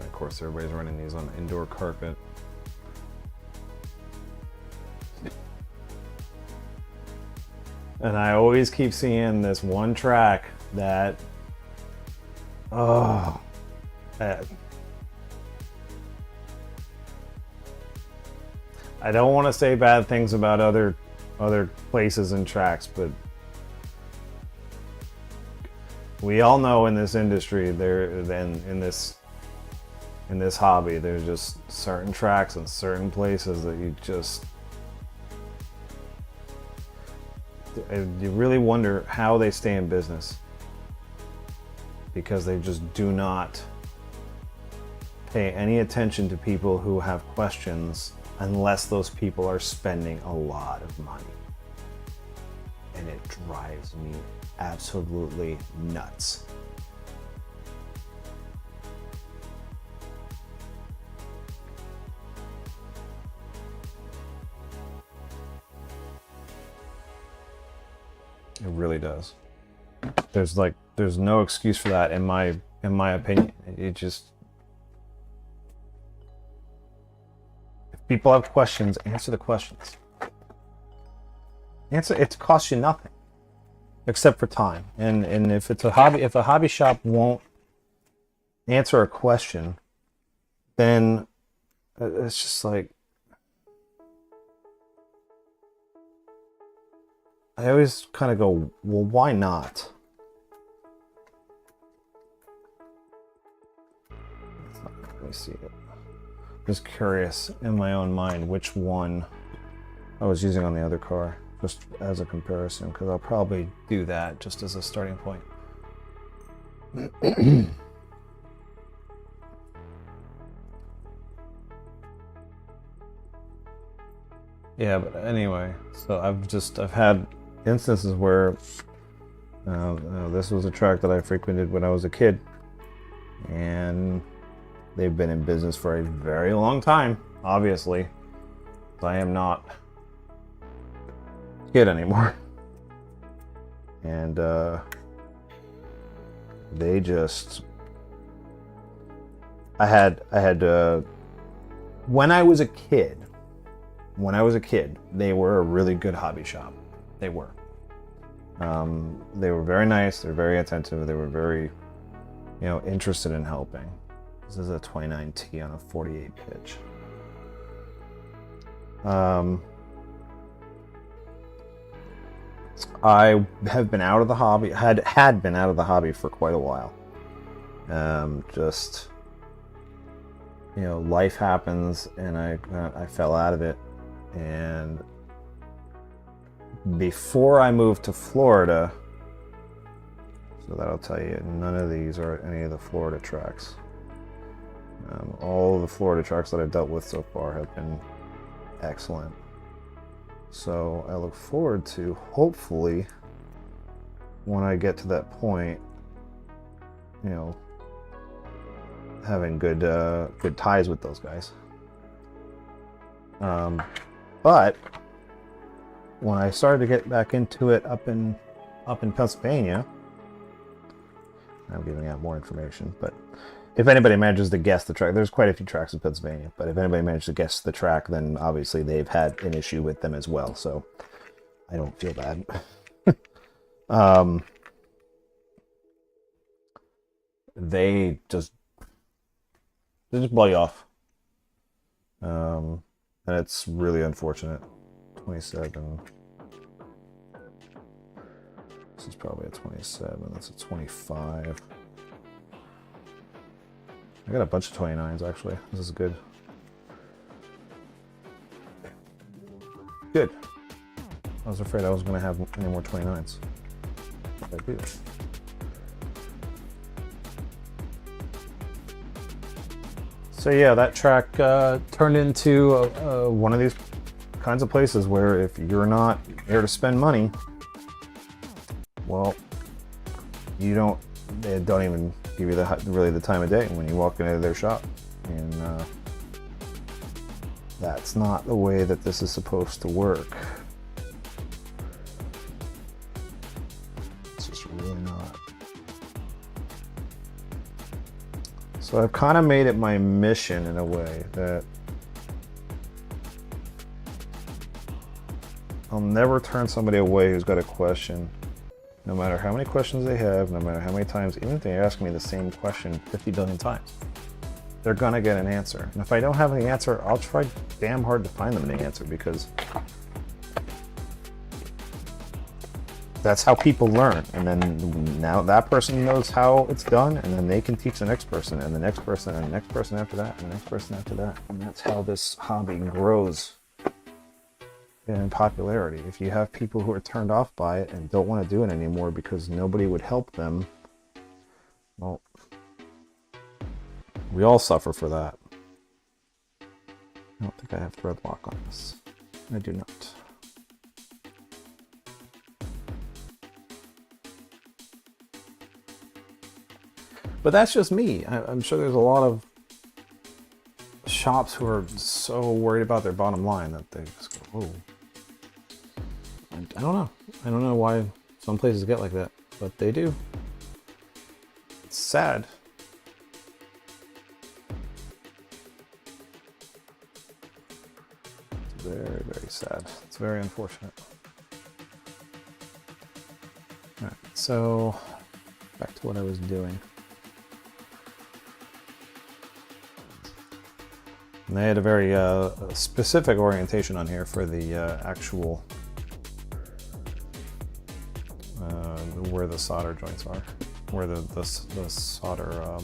of course, everybody's running these on indoor carpet. And I always keep seeing this one track that, I don't want to say bad things about other places and tracks, but we all know in this industry, in this hobby, there's just certain tracks and certain places that you really wonder how they stay in business, because they just do not pay any attention to people who have questions unless those people are spending a lot of money. And it drives me absolutely nuts. It really does. There's no excuse for that in my opinion. It just, if people have questions, answer the questions. It costs you nothing except for time. And if it's a hobby shop won't answer a question, then it's just like, I always kind of go, well, why not? Let me see it. Just curious in my own mind which one I was using on the other car, just as a comparison, because I'll probably do that just as a starting point. Yeah, but anyway, so I've had instances where this was a track that I frequented when I was a kid, and they've been in business for a very long time, obviously. I am not a kid anymore. And they just, I had when I was a kid, they were a really good hobby shop. They were. They were very nice. They were very attentive. They were very, interested in helping. This is a 29T on a 48 pitch. I have been out of the hobby. Had been out of the hobby for quite a while. Just, life happens, and I fell out of it. And before I moved to Florida, so that'll tell you none of these are any of the Florida tracks. All of the Florida tracks that I've dealt with so far have been excellent. So I look forward to, hopefully, when I get to that point, having good ties with those guys. But when I started to get back into it up in Pennsylvania, I'm giving out more information, but if anybody manages to guess the track, there's quite a few tracks in Pennsylvania, but if anybody manages to guess the track, then obviously they've had an issue with them as well, so I don't feel bad. They just blow you off. And it's really unfortunate. 27. This is probably a 27. That's a 25. I got a bunch of 29s actually. This is good. Good. I was afraid I was going to have any more 29s. I do. So yeah, that track turned into one of these kinds of places where if you're not there to spend money, well, they don't even give you really the time of day when you walk into their shop, and that's not the way that this is supposed to work. It's just really not. So I've kind of made it my mission in a way that I'll never turn somebody away who's got a question, no matter how many questions they have, no matter how many times, even if they ask me the same question 50 billion times, they're gonna get an answer. And if I don't have the answer, I'll try damn hard to find them the answer, because that's how people learn. And then now that person knows how it's done, and then they can teach the next person, and the next person, and the next person after that, and the next person after that. And that's how this hobby grows in popularity. If you have people who are turned off by it and don't want to do it anymore because nobody would help them, well, we all suffer for that. I don't think I have thread lock on this. I do not. But that's just me. I'm sure there's a lot of shops who are so worried about their bottom line that they just go, whoa. I don't know. I don't know why some places get like that, but they do. It's sad. It's very, very sad. It's very unfortunate. All right, so back to what I was doing. And they had a very specific orientation on here for the actual where the solder joints are, where the solder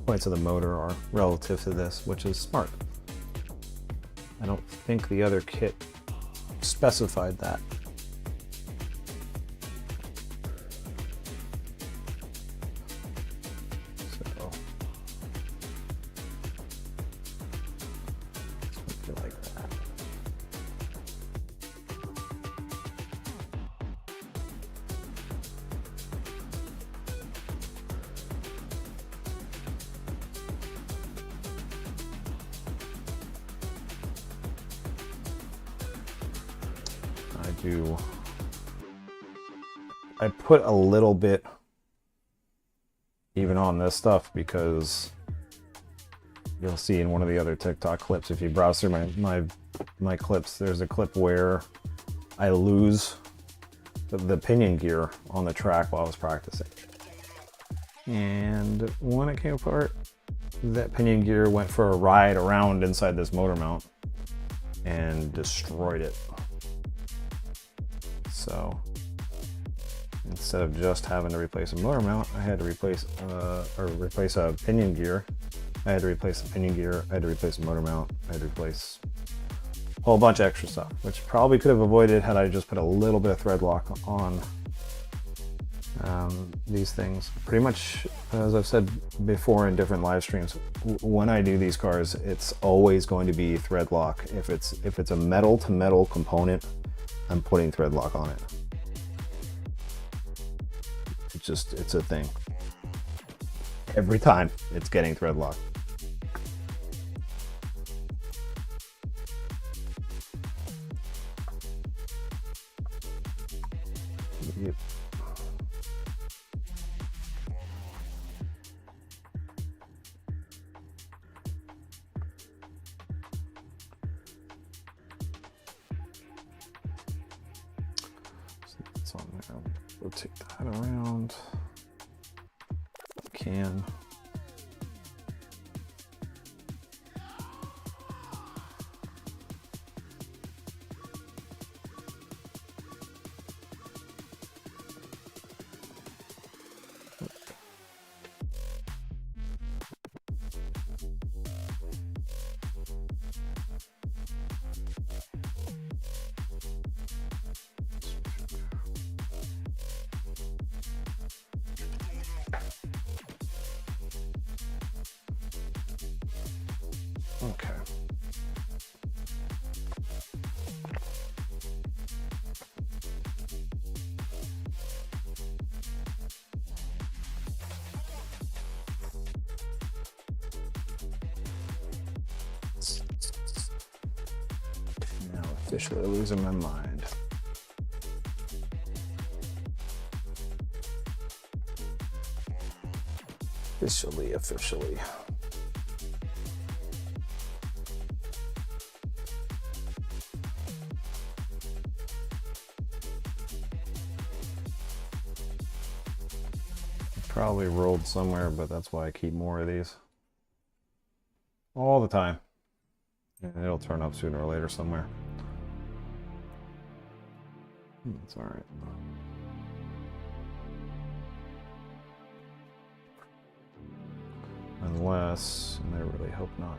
points of the motor are relative to this, which is smart. I don't think the other kit specified that. So something like that. I put a little bit even on this stuff because you'll see in one of the other TikTok clips, if you browse through my clips, there's a clip where I lose the pinion gear on the track while I was practicing. And when it came apart, that pinion gear went for a ride around inside this motor mount and destroyed it. So instead of just having to replace a motor mount, I had to replace a pinion gear. I had to replace the pinion gear, I had to replace the motor mount, I had to replace a whole bunch of extra stuff, which probably could have avoided had I just put a little bit of thread lock on these things. Pretty much, as I've said before in different live streams, when I do these cars, it's always going to be thread lock. If it's a metal to metal component, I'm putting thread lock on it. It's a thing. Every time it's getting thread lock. Yep. So that's on there. Rotate that around. Can. Okay. Now officially losing my mind. Officially. Probably rolled somewhere, but that's why I keep more of these. All the time. And it'll turn up sooner or later somewhere. It's alright. Unless, and I really hope not.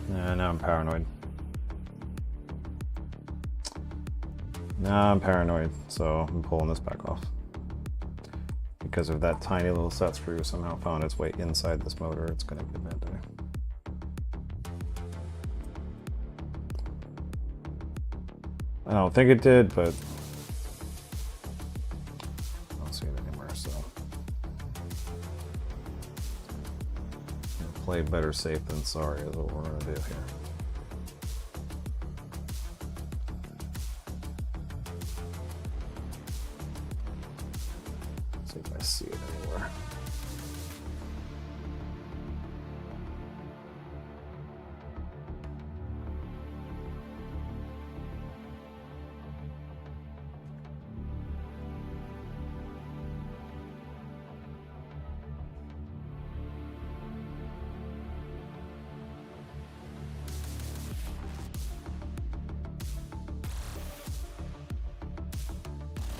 Now I'm paranoid. Now I'm paranoid, so I'm pulling this back off. Because if that tiny little set screw somehow found its way inside this motor, it's going to be a bad day. I don't think it did, but I don't see it anymore, so play better safe than sorry is what we're going to do here. See if I see it anywhere.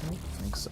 I don't think so.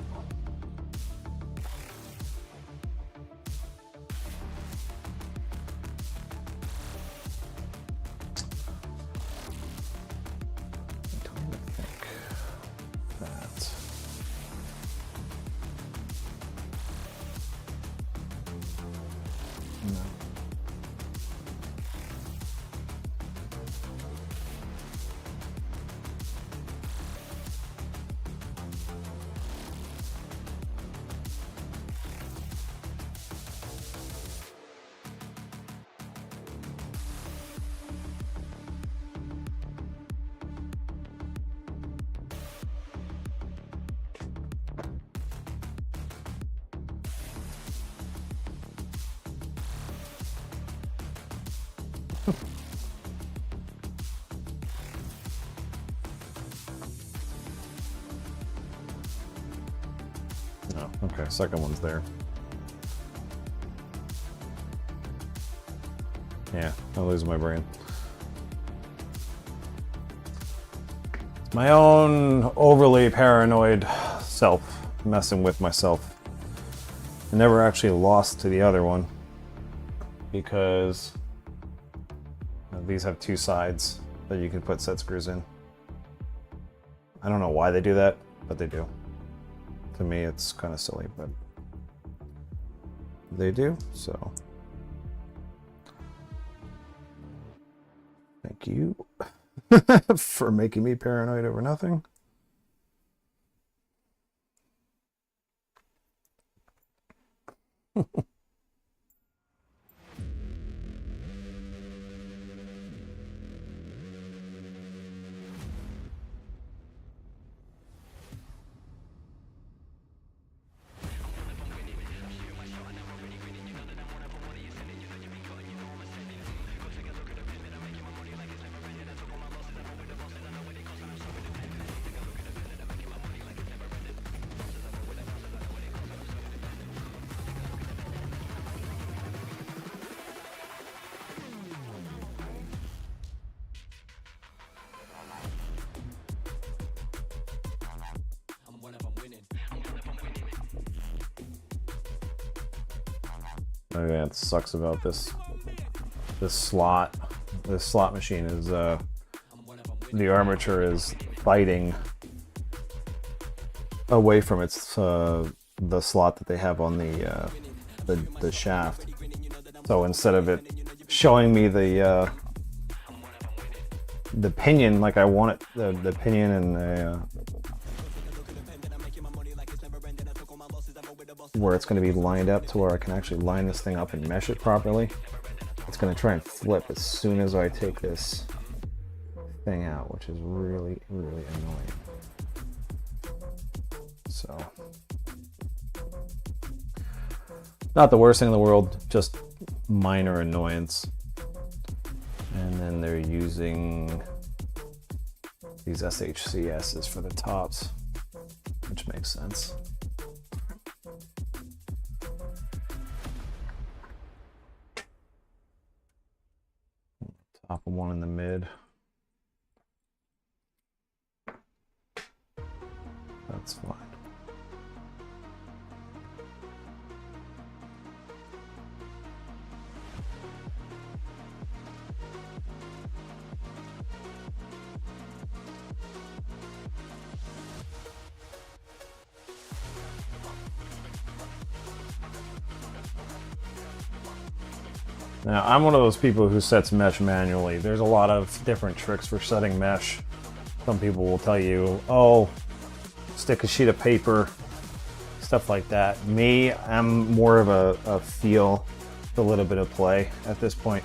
Oh, okay, second one's there. Yeah, I lose my brain. It's my own overly paranoid self messing with myself. I never actually lost to the other one because these have two sides that you can put set screws in. I don't know why they do that, but they do. To me, it's kind of silly, but they do, so thank you for making me paranoid over nothing. Oh yeah, it sucks about this slot. This slot machine is the armature is fighting away from its the slot that they have on the shaft. So instead of it showing me the pinion like I want it, the pinion and where it's going to be lined up to where I can actually line this thing up and mesh it properly, it's going to try and flip as soon as I take this thing out, which is really, really annoying. So, not the worst thing in the world, just minor annoyance. And then they're using these SHCSs for the tops, which makes sense. Top of one in the mid. That's fine. Now, I'm one of those people who sets mesh manually. There's a lot of different tricks for setting mesh. Some people will tell you, oh, stick a sheet of paper, stuff like that. Me, I'm more of a feel, a little bit of play at this point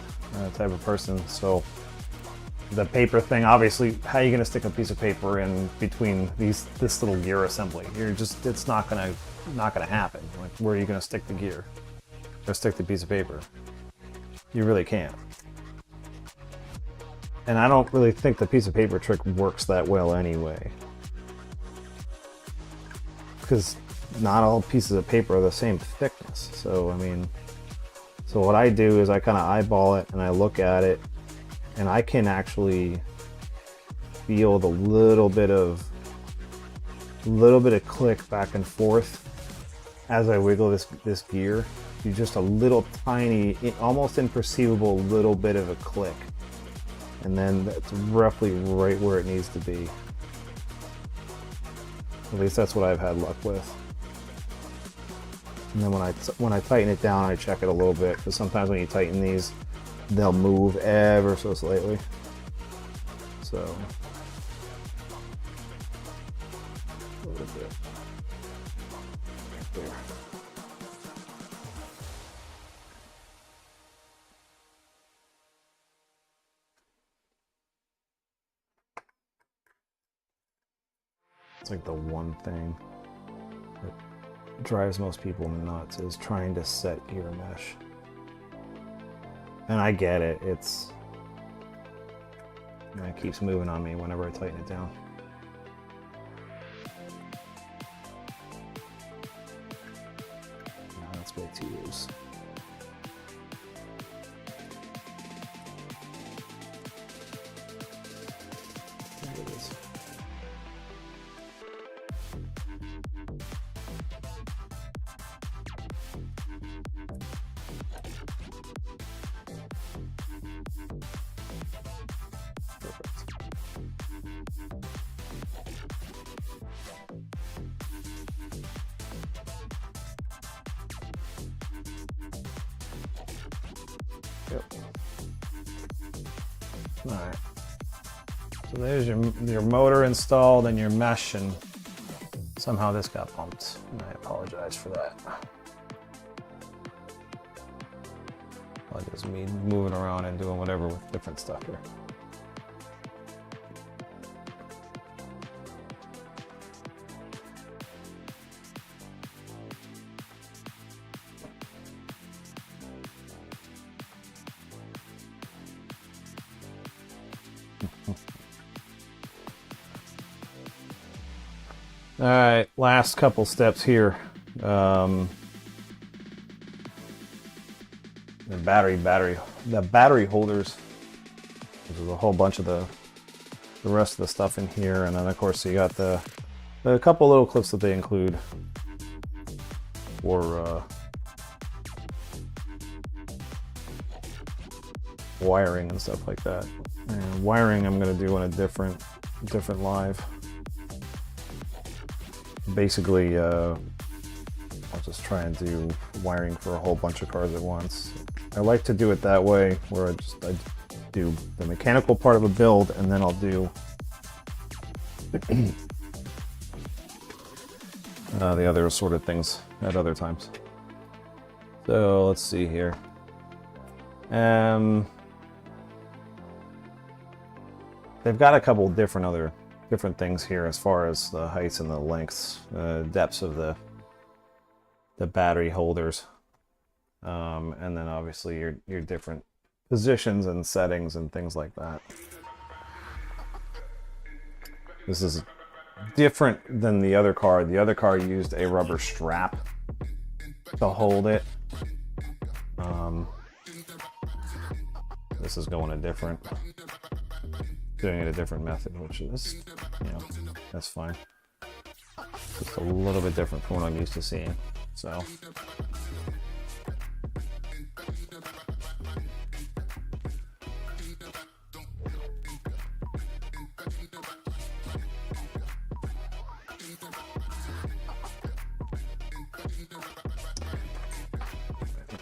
type of person. So the paper thing, obviously, how are you gonna stick a piece of paper in between this little gear assembly? It's not gonna happen. Like, where are you gonna stick the gear? Or stick the piece of paper? You really can't. And I don't really think the piece of paper trick works that well anyway. Because not all pieces of paper are the same thickness. So, I mean, so what I do is I kind of eyeball it and I look at it and I can actually feel the little bit of click back and forth as I wiggle this gear. Just a little tiny, almost imperceivable little bit of a click. And then that's roughly right where it needs to be. At least that's what I've had luck with. And then when I tighten it down, I check it a little bit, because sometimes when you tighten these, they'll move ever so slightly. So, a little bit. Right there. It's like the one thing that drives most people nuts is trying to set gear mesh. And I get it, it keeps moving on me whenever I tighten it down. No, that's way too loose. There it is. Yep. All right. So there's your motor installed and your mesh, and somehow this got bumped. And I apologize for that. Well, just me moving around and doing whatever with different stuff here. All right, last couple steps here. The battery holders. There's a whole bunch of the rest of the stuff in here, and then of course you got the couple little clips that they include for wiring and stuff like that. And wiring I'm going to do on a different live. Basically, I'll just try and do wiring for a whole bunch of cars at once. I like to do it that way, where I do the mechanical part of a build, and then I'll do the other sort of things at other times. So let's see here. They've got a couple different things here as far as the heights and the lengths, depths of the battery holders, and then obviously your different positions and settings and things like that. This is different than the other car. The other car used a rubber strap to hold it. This is doing it a different method, which is, that's fine. Just a little bit different from what I'm used to seeing. So.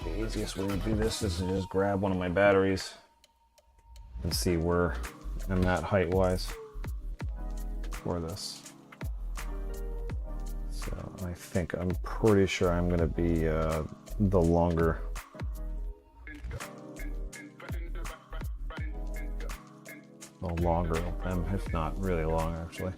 The easiest way to do this is to just grab one of my batteries and see where I'm at height-wise for this. So I'm pretty sure I'm going to be the longer. The longer of them, if not really long, actually.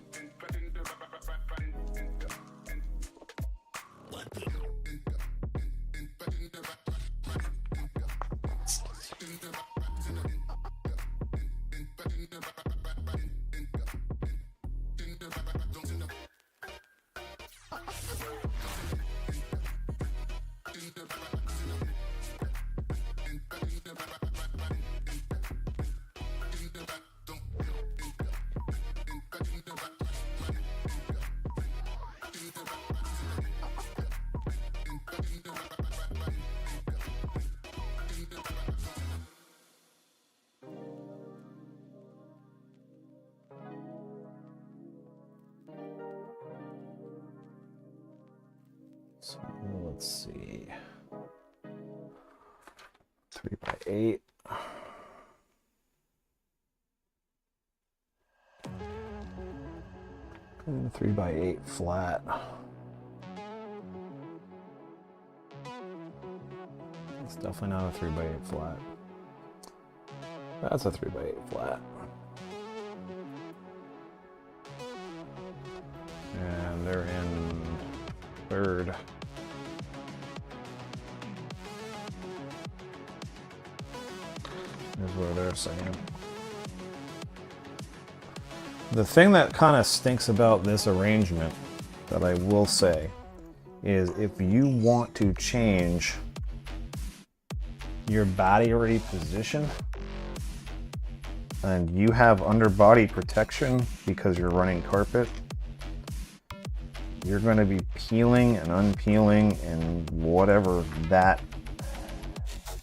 So let's see, 3x8. And 3x8 flat. It's definitely not a 3x8 flat. That's a 3x8 flat. And they're in third. Is what they're saying. The thing that kind of stinks about this arrangement, that I will say, is if you want to change your battery position and you have underbody protection because you're running carpet, you're going to be peeling and unpeeling and whatever that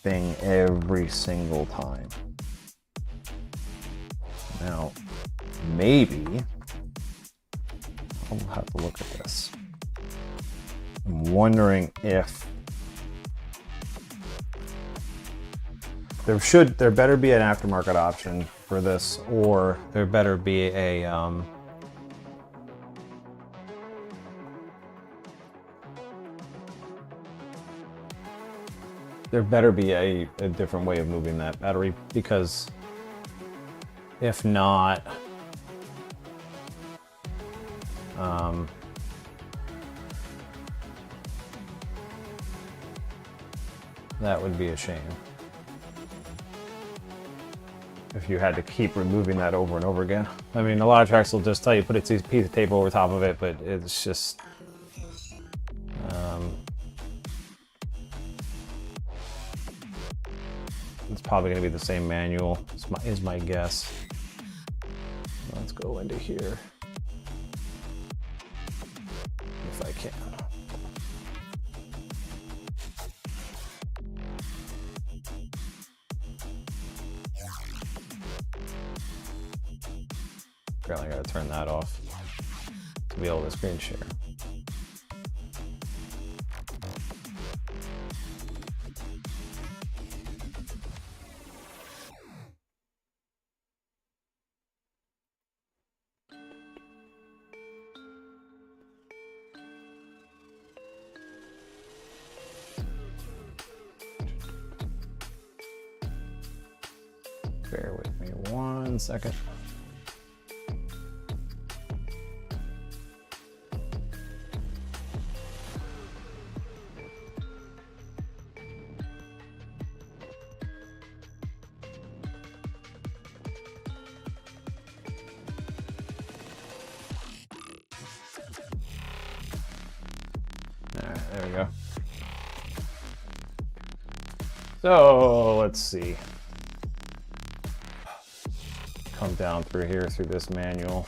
thing every single time. Now, maybe I'll have to look at this. I'm wondering if there better be an aftermarket option for this, or there better be a different way of moving that battery, because if not, that would be a shame. If you had to keep removing that over and over again. I mean, a lot of tracks will just tell you put a piece of tape over top of it, but it's just it's probably going to be the same manual, is my guess. Let's go into here if I can. Apparently I gotta turn that off to be able to screen share. Bear with me 1 second. There we go. So let's see. Come down through here through this manual.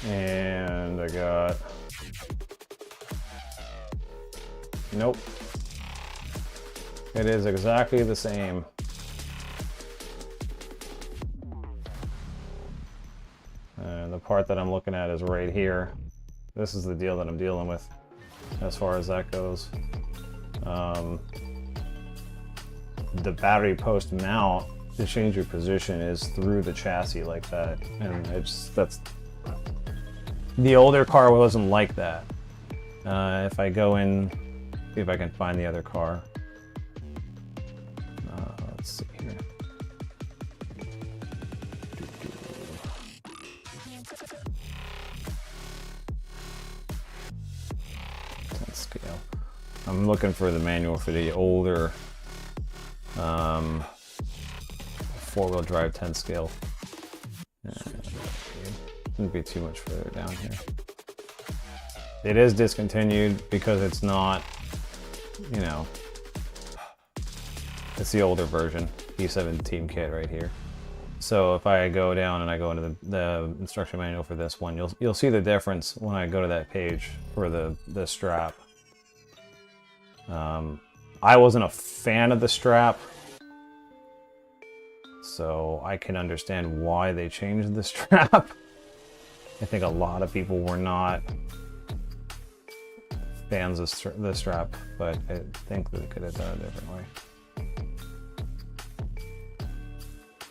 And I got... Nope. It is exactly the same. And the part that I'm looking at is right here. This is the deal that I'm dealing with as far as that goes. The battery post mount to change your position is through the chassis like that, and that's the older car wasn't like that. If I go in, see if I can find the other car. Let's see here. Scale. I'm looking for the manual for the older 4-wheel drive 10 scale. Shouldn't be too much further down here. It is discontinued because it's not, you know, it's the older version, E17 kit right here. So if I go down and I go into the instruction manual for this one, you'll see the difference when I go to that page for the strap. I wasn't a fan of the strap, so I can understand why they changed the strap. I think a lot of people were not fans of the strap, but I think that they could have done it a different way.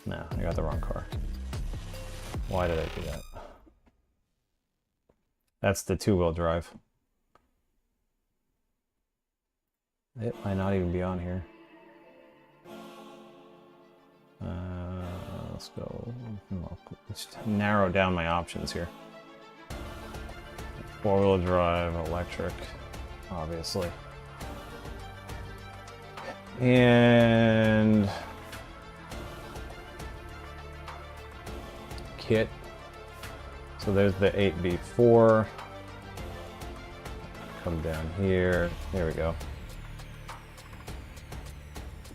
No, I got the wrong car. Why did I do that? That's the 2-wheel drive. It might not even be on here. Let's go. Let's narrow down my options here. 4-wheel drive, electric, obviously. And kit. So there's the 8B4. Come down here. There we go.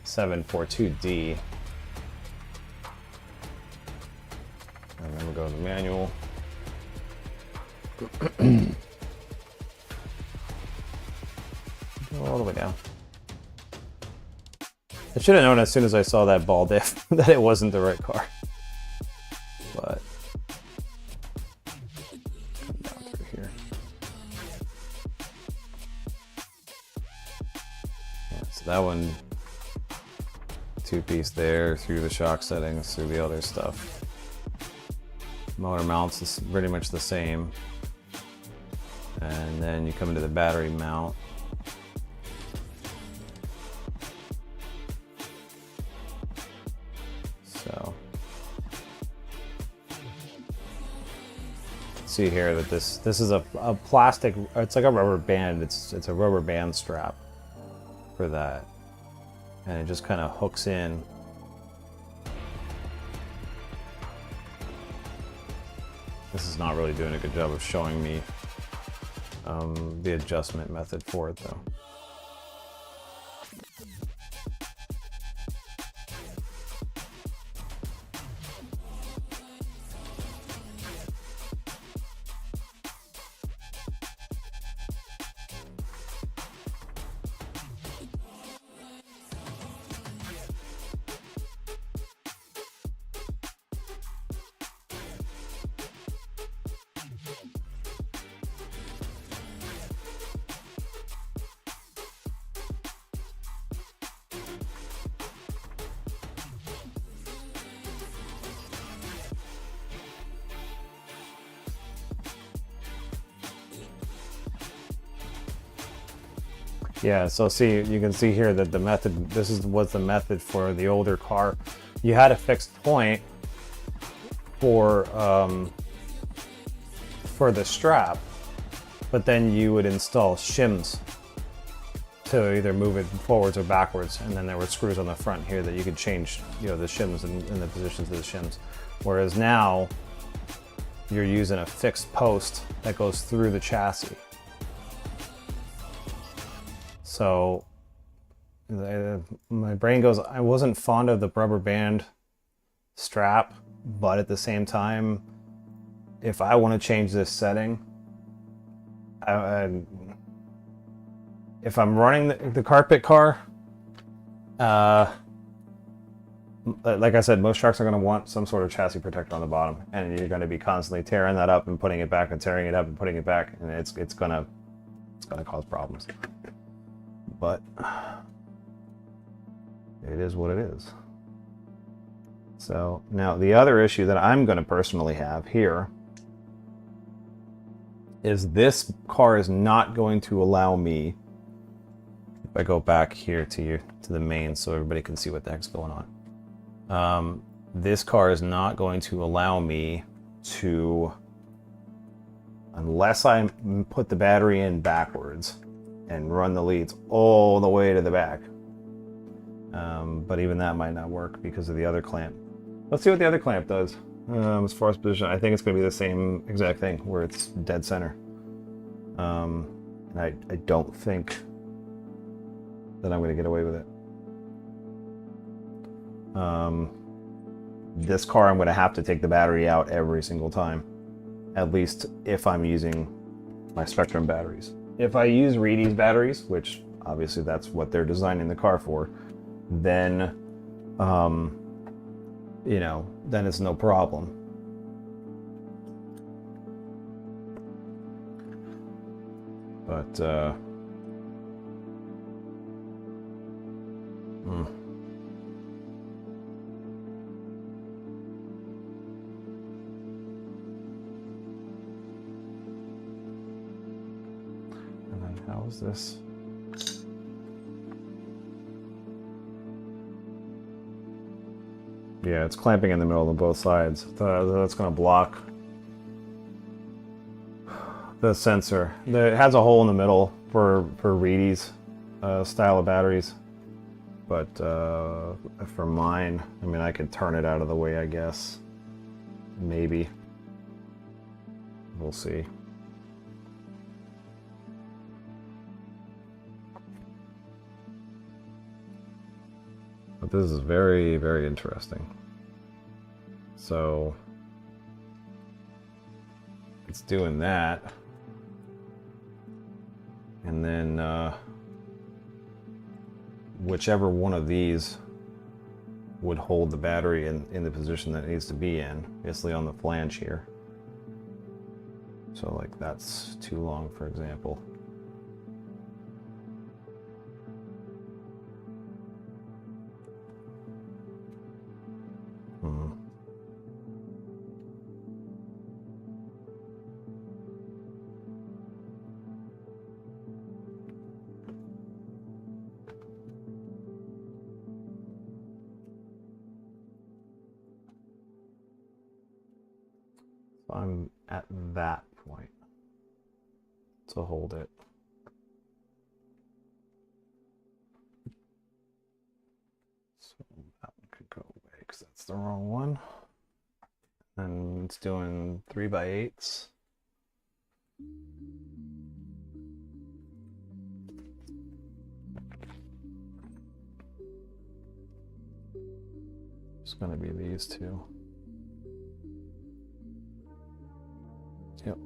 742D. And then we'll go to the manual. Go all the way down. I should have known as soon as I saw that ball diff that it wasn't the right car. But come down through here. Yeah, so that one, 2-piece there, through the shock settings, through the other stuff. Motor mounts is pretty much the same. And then you come into the battery mount. So see here that this is a plastic, it's like a rubber band, it's a rubber band strap for that. And it just kind of hooks in. This is not really doing a good job of showing me the adjustment method for it though. Yeah, so see, you can see here that the method, this was the method for the older car. You had a fixed point for the strap, but then you would install shims to either move it forwards or backwards, and then there were screws on the front here that you could change, you know, the shims and the positions of the shims. Whereas now, you're using a fixed post that goes through the chassis. So my brain goes, I wasn't fond of the rubber band strap, but at the same time, if I want to change this setting, if I'm running the carpet car, like I said, most trucks are going to want some sort of chassis protector on the bottom, and you're going to be constantly tearing that up and putting it back and tearing it up and putting it back, and it's gonna cause problems. But it is what it is. So now the other issue that I'm going to personally have here is this car is not going to allow me, if I go back here to the main so everybody can see what the heck's going on. This car is not going to allow me to, unless I put the battery in backwards and run the leads all the way to the back. But even that might not work because of the other clamp. Let's see what the other clamp does. As far as position, I think it's going to be the same exact thing where it's dead center. And I don't think that I'm going to get away with it. This car, I'm going to have to take the battery out every single time, at least if I'm using my Spectrum batteries. If I use Reedy's batteries, which obviously that's what they're designing the car for, then you know, then it's no problem. But and then how is this? Yeah, it's clamping in the middle on both sides. That's going to block the sensor. It has a hole in the middle for Reedy's style of batteries. But for mine, I mean, I could turn it out of the way, I guess. Maybe. We'll see. But this is very, very interesting. So it's doing that. And then whichever one of these would hold the battery in the position that it needs to be in, basically on the flange here. So like that's too long, for example. I'm at that point to hold it. So that one could go away because that's the wrong one. And it's doing 3x8s. It's going to be these two. Yep.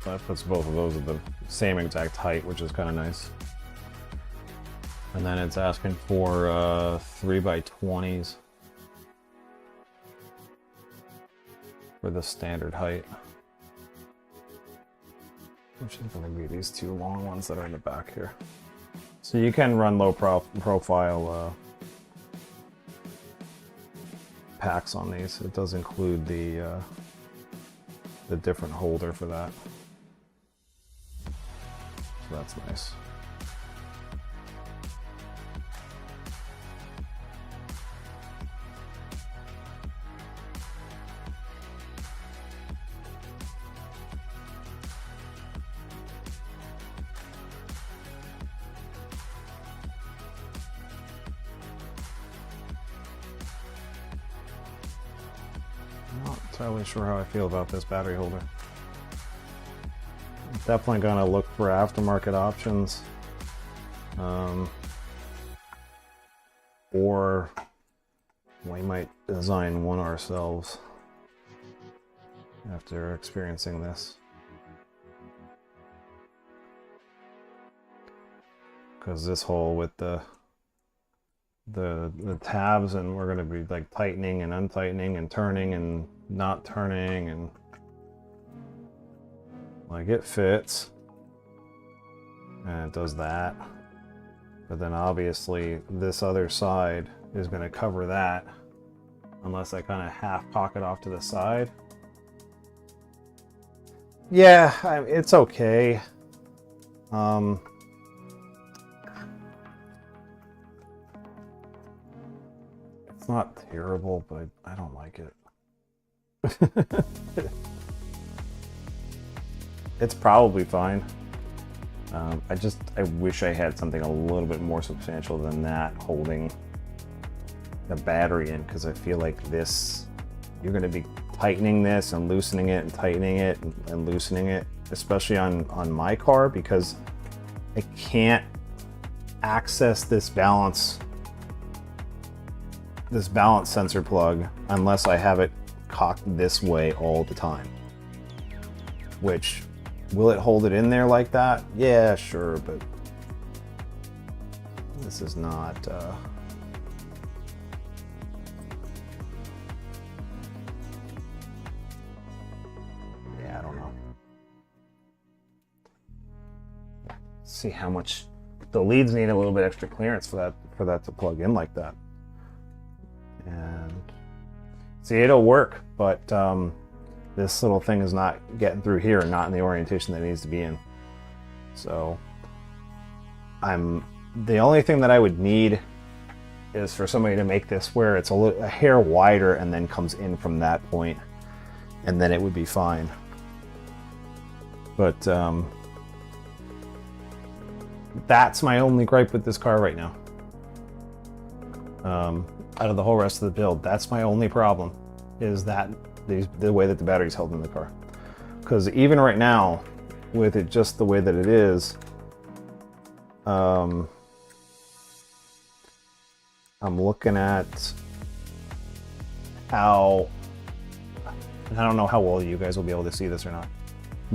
that puts both of those at the same exact height, which is kind of nice. And then it's asking for 3x20s for the standard height, which is going to be these two long ones that are in the back here. So you can run low profile packs on these. It does include the different holder for that. So that's nice. Not entirely sure how I feel about this battery holder. Definitely gonna look for aftermarket options, or we might design one ourselves after experiencing this. Because this hole with the tabs, and we're going to be like tightening and untightening and turning and not turning, and like it fits and it does that, but then obviously this other side is going to cover that unless I kind of half pocket off to the side. Yeah, it's okay. It's not terrible, but I don't like it. It's probably fine. I wish I had something a little bit more substantial than that holding the battery in, because I feel like this, you're going to be tightening this and loosening it and tightening it and loosening it, especially on my car, because I can't access this balance sensor plug unless I have it cocked this way all the time. Which, will it hold it in there like that? Yeah, sure, but this is not yeah, I don't know. See how much the leads need a little bit extra clearance for that to plug in like that. And see, it'll work, but this little thing is not getting through here and not in the orientation that it needs to be in. So the only thing that I would need is for somebody to make this where it's a hair wider and then comes in from that point, and then it would be fine. But that's my only gripe with this car right now. Out of the whole rest of the build, that's my only problem, is that the way that the battery's held in the car. Because even right now, with it just the way that it is, I'm looking at how, I don't know how well you guys will be able to see this or not,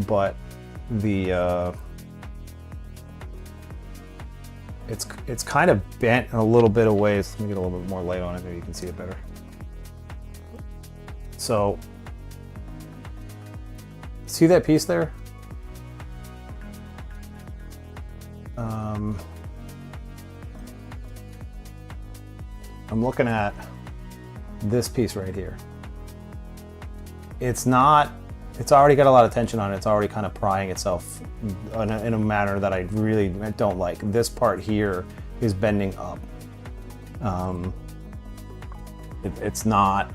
but it's kind of bent in a little bit of ways. Let me get a little bit more light on it, maybe you can see it better. So, see that piece there? I'm looking at this piece right here. It's already got a lot of tension on it. It's already kind of prying itself in a manner that I really don't like. This part here is bending up. It's not.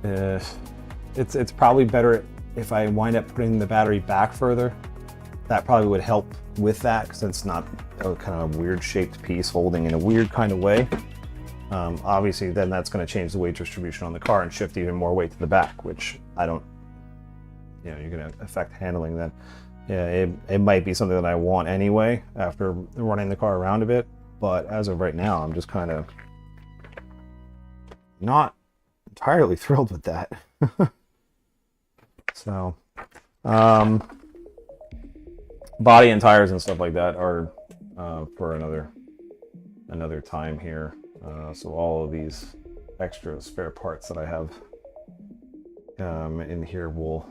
It's probably better if I wind up putting the battery back further. That probably would help with that, because it's not a kind of weird shaped piece holding in a weird kind of way. Obviously, then that's going to change the weight distribution on the car and shift even more weight to the back, which I don't, you're going to affect handling that. Yeah, it might be something that I want anyway after running the car around a bit, but as of right now, I'm just kind of not entirely thrilled with that. So, body and tires and stuff like that are for another time here. So all of these extra spare parts that I have in here will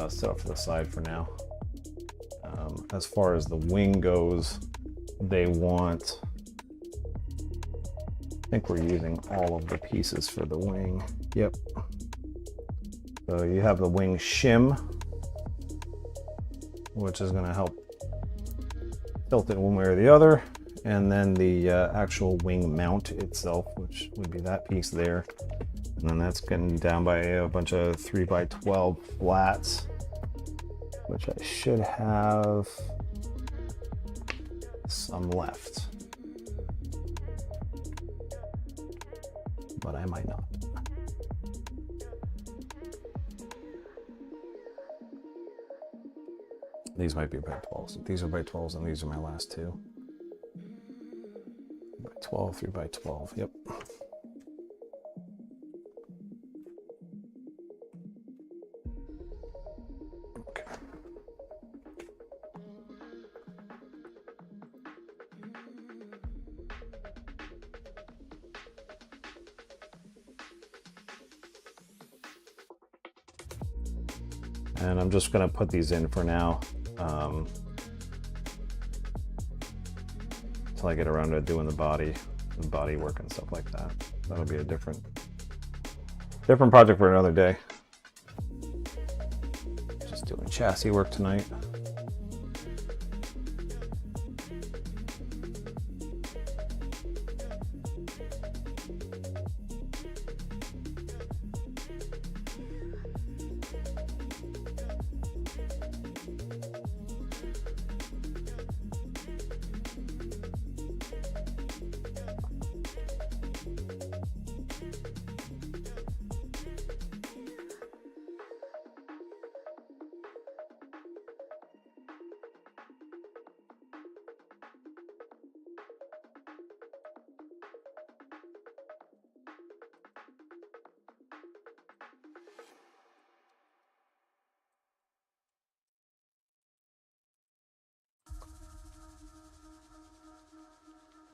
set up to the side for now. As far as the wing goes, they want, I think we're using all of the pieces for the wing. Yep. So you have the wing shim, which is going to help tilt it one way or the other, and then the actual wing mount itself, which would be that piece there, and then that's getting down by a bunch of 3x12 flats, which I should have some left, but I might not. These might be by 12s. These are by 12s, and these are my last two. By 12, 3x12. Yep. Okay. And I'm just going to put these in for now. Until I get around to doing the body work and stuff like that. That'll be a different project for another day. Just doing chassis work tonight.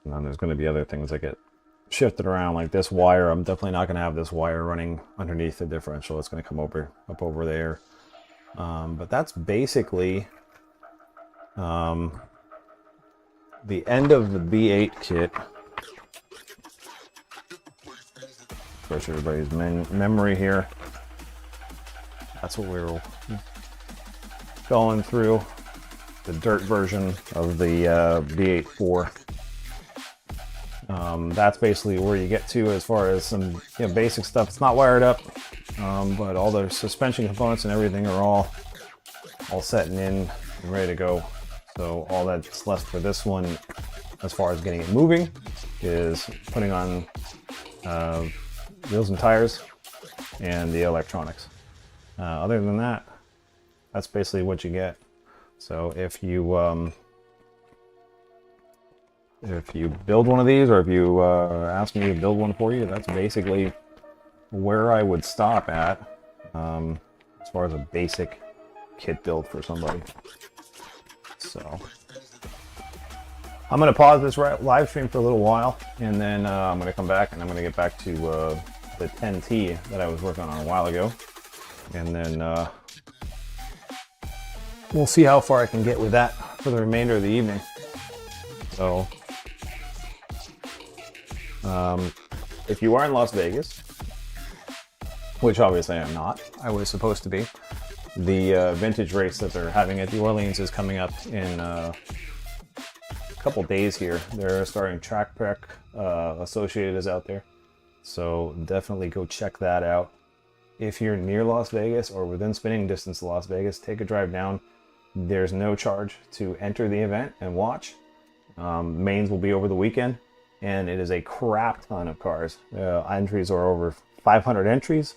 And then there's going to be other things that get shifted around, like this wire. I'm definitely not going to have this wire running underneath the differential. It's going to come up over there. But that's basically the end of the V8 kit. Refresh everybody's memory here. That's what we were going through. The dirt version of the V8-4. That's basically where you get to as far as some basic stuff. It's not wired up, but all the suspension components and everything are all set and in and ready to go. So all that's left for this one, as far as getting it moving, is putting on wheels and tires and the electronics. Other than that, that's basically what you get. So if you build one of these, or if you ask me to build one for you, that's basically where I would stop at as far as a basic kit build for somebody. So I'm going to pause this live stream for a little while, and then I'm going to come back and I'm going to get back to the 10T that I was working on a while ago, and then we'll see how far I can get with that for the remainder of the evening. So if you are in Las Vegas, which obviously I'm not, I was supposed to be, the vintage race that they're having at New Orleans is coming up in a couple days here. They're starting Track Prep, Associated is out there, so definitely go check that out. If you're near Las Vegas or within spinning distance to Las Vegas, take a drive down. There's no charge to enter the event and watch. Mains will be over the weekend, and it is a crap ton of cars. Entries are over 500 entries.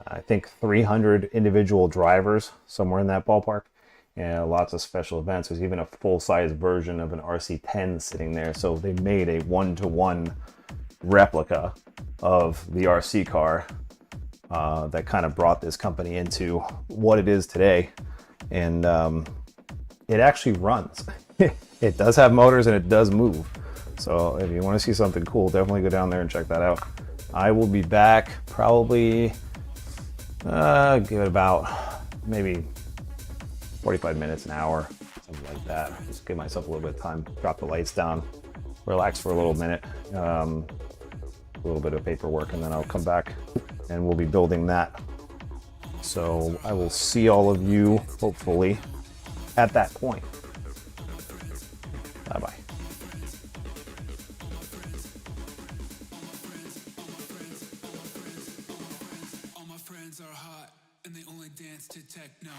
I think 300 individual drivers, somewhere in that ballpark, and lots of special events. There's even a full-size version of an RC10 sitting there. So they made a one-to-one replica of the RC car that kind of brought this company into what it is today. And it actually runs. It does have motors and it does move. So if you want to see something cool, definitely go down there and check that out. I will be back probably, give it about maybe 45 minutes, an hour, something like that. Just give myself a little bit of time, drop the lights down, relax for a little minute, a little bit of paperwork, and then I'll come back and we'll be building that. So I will see all of you, hopefully, at that point. Bye-bye. All my friends are hot and they only dance to techno.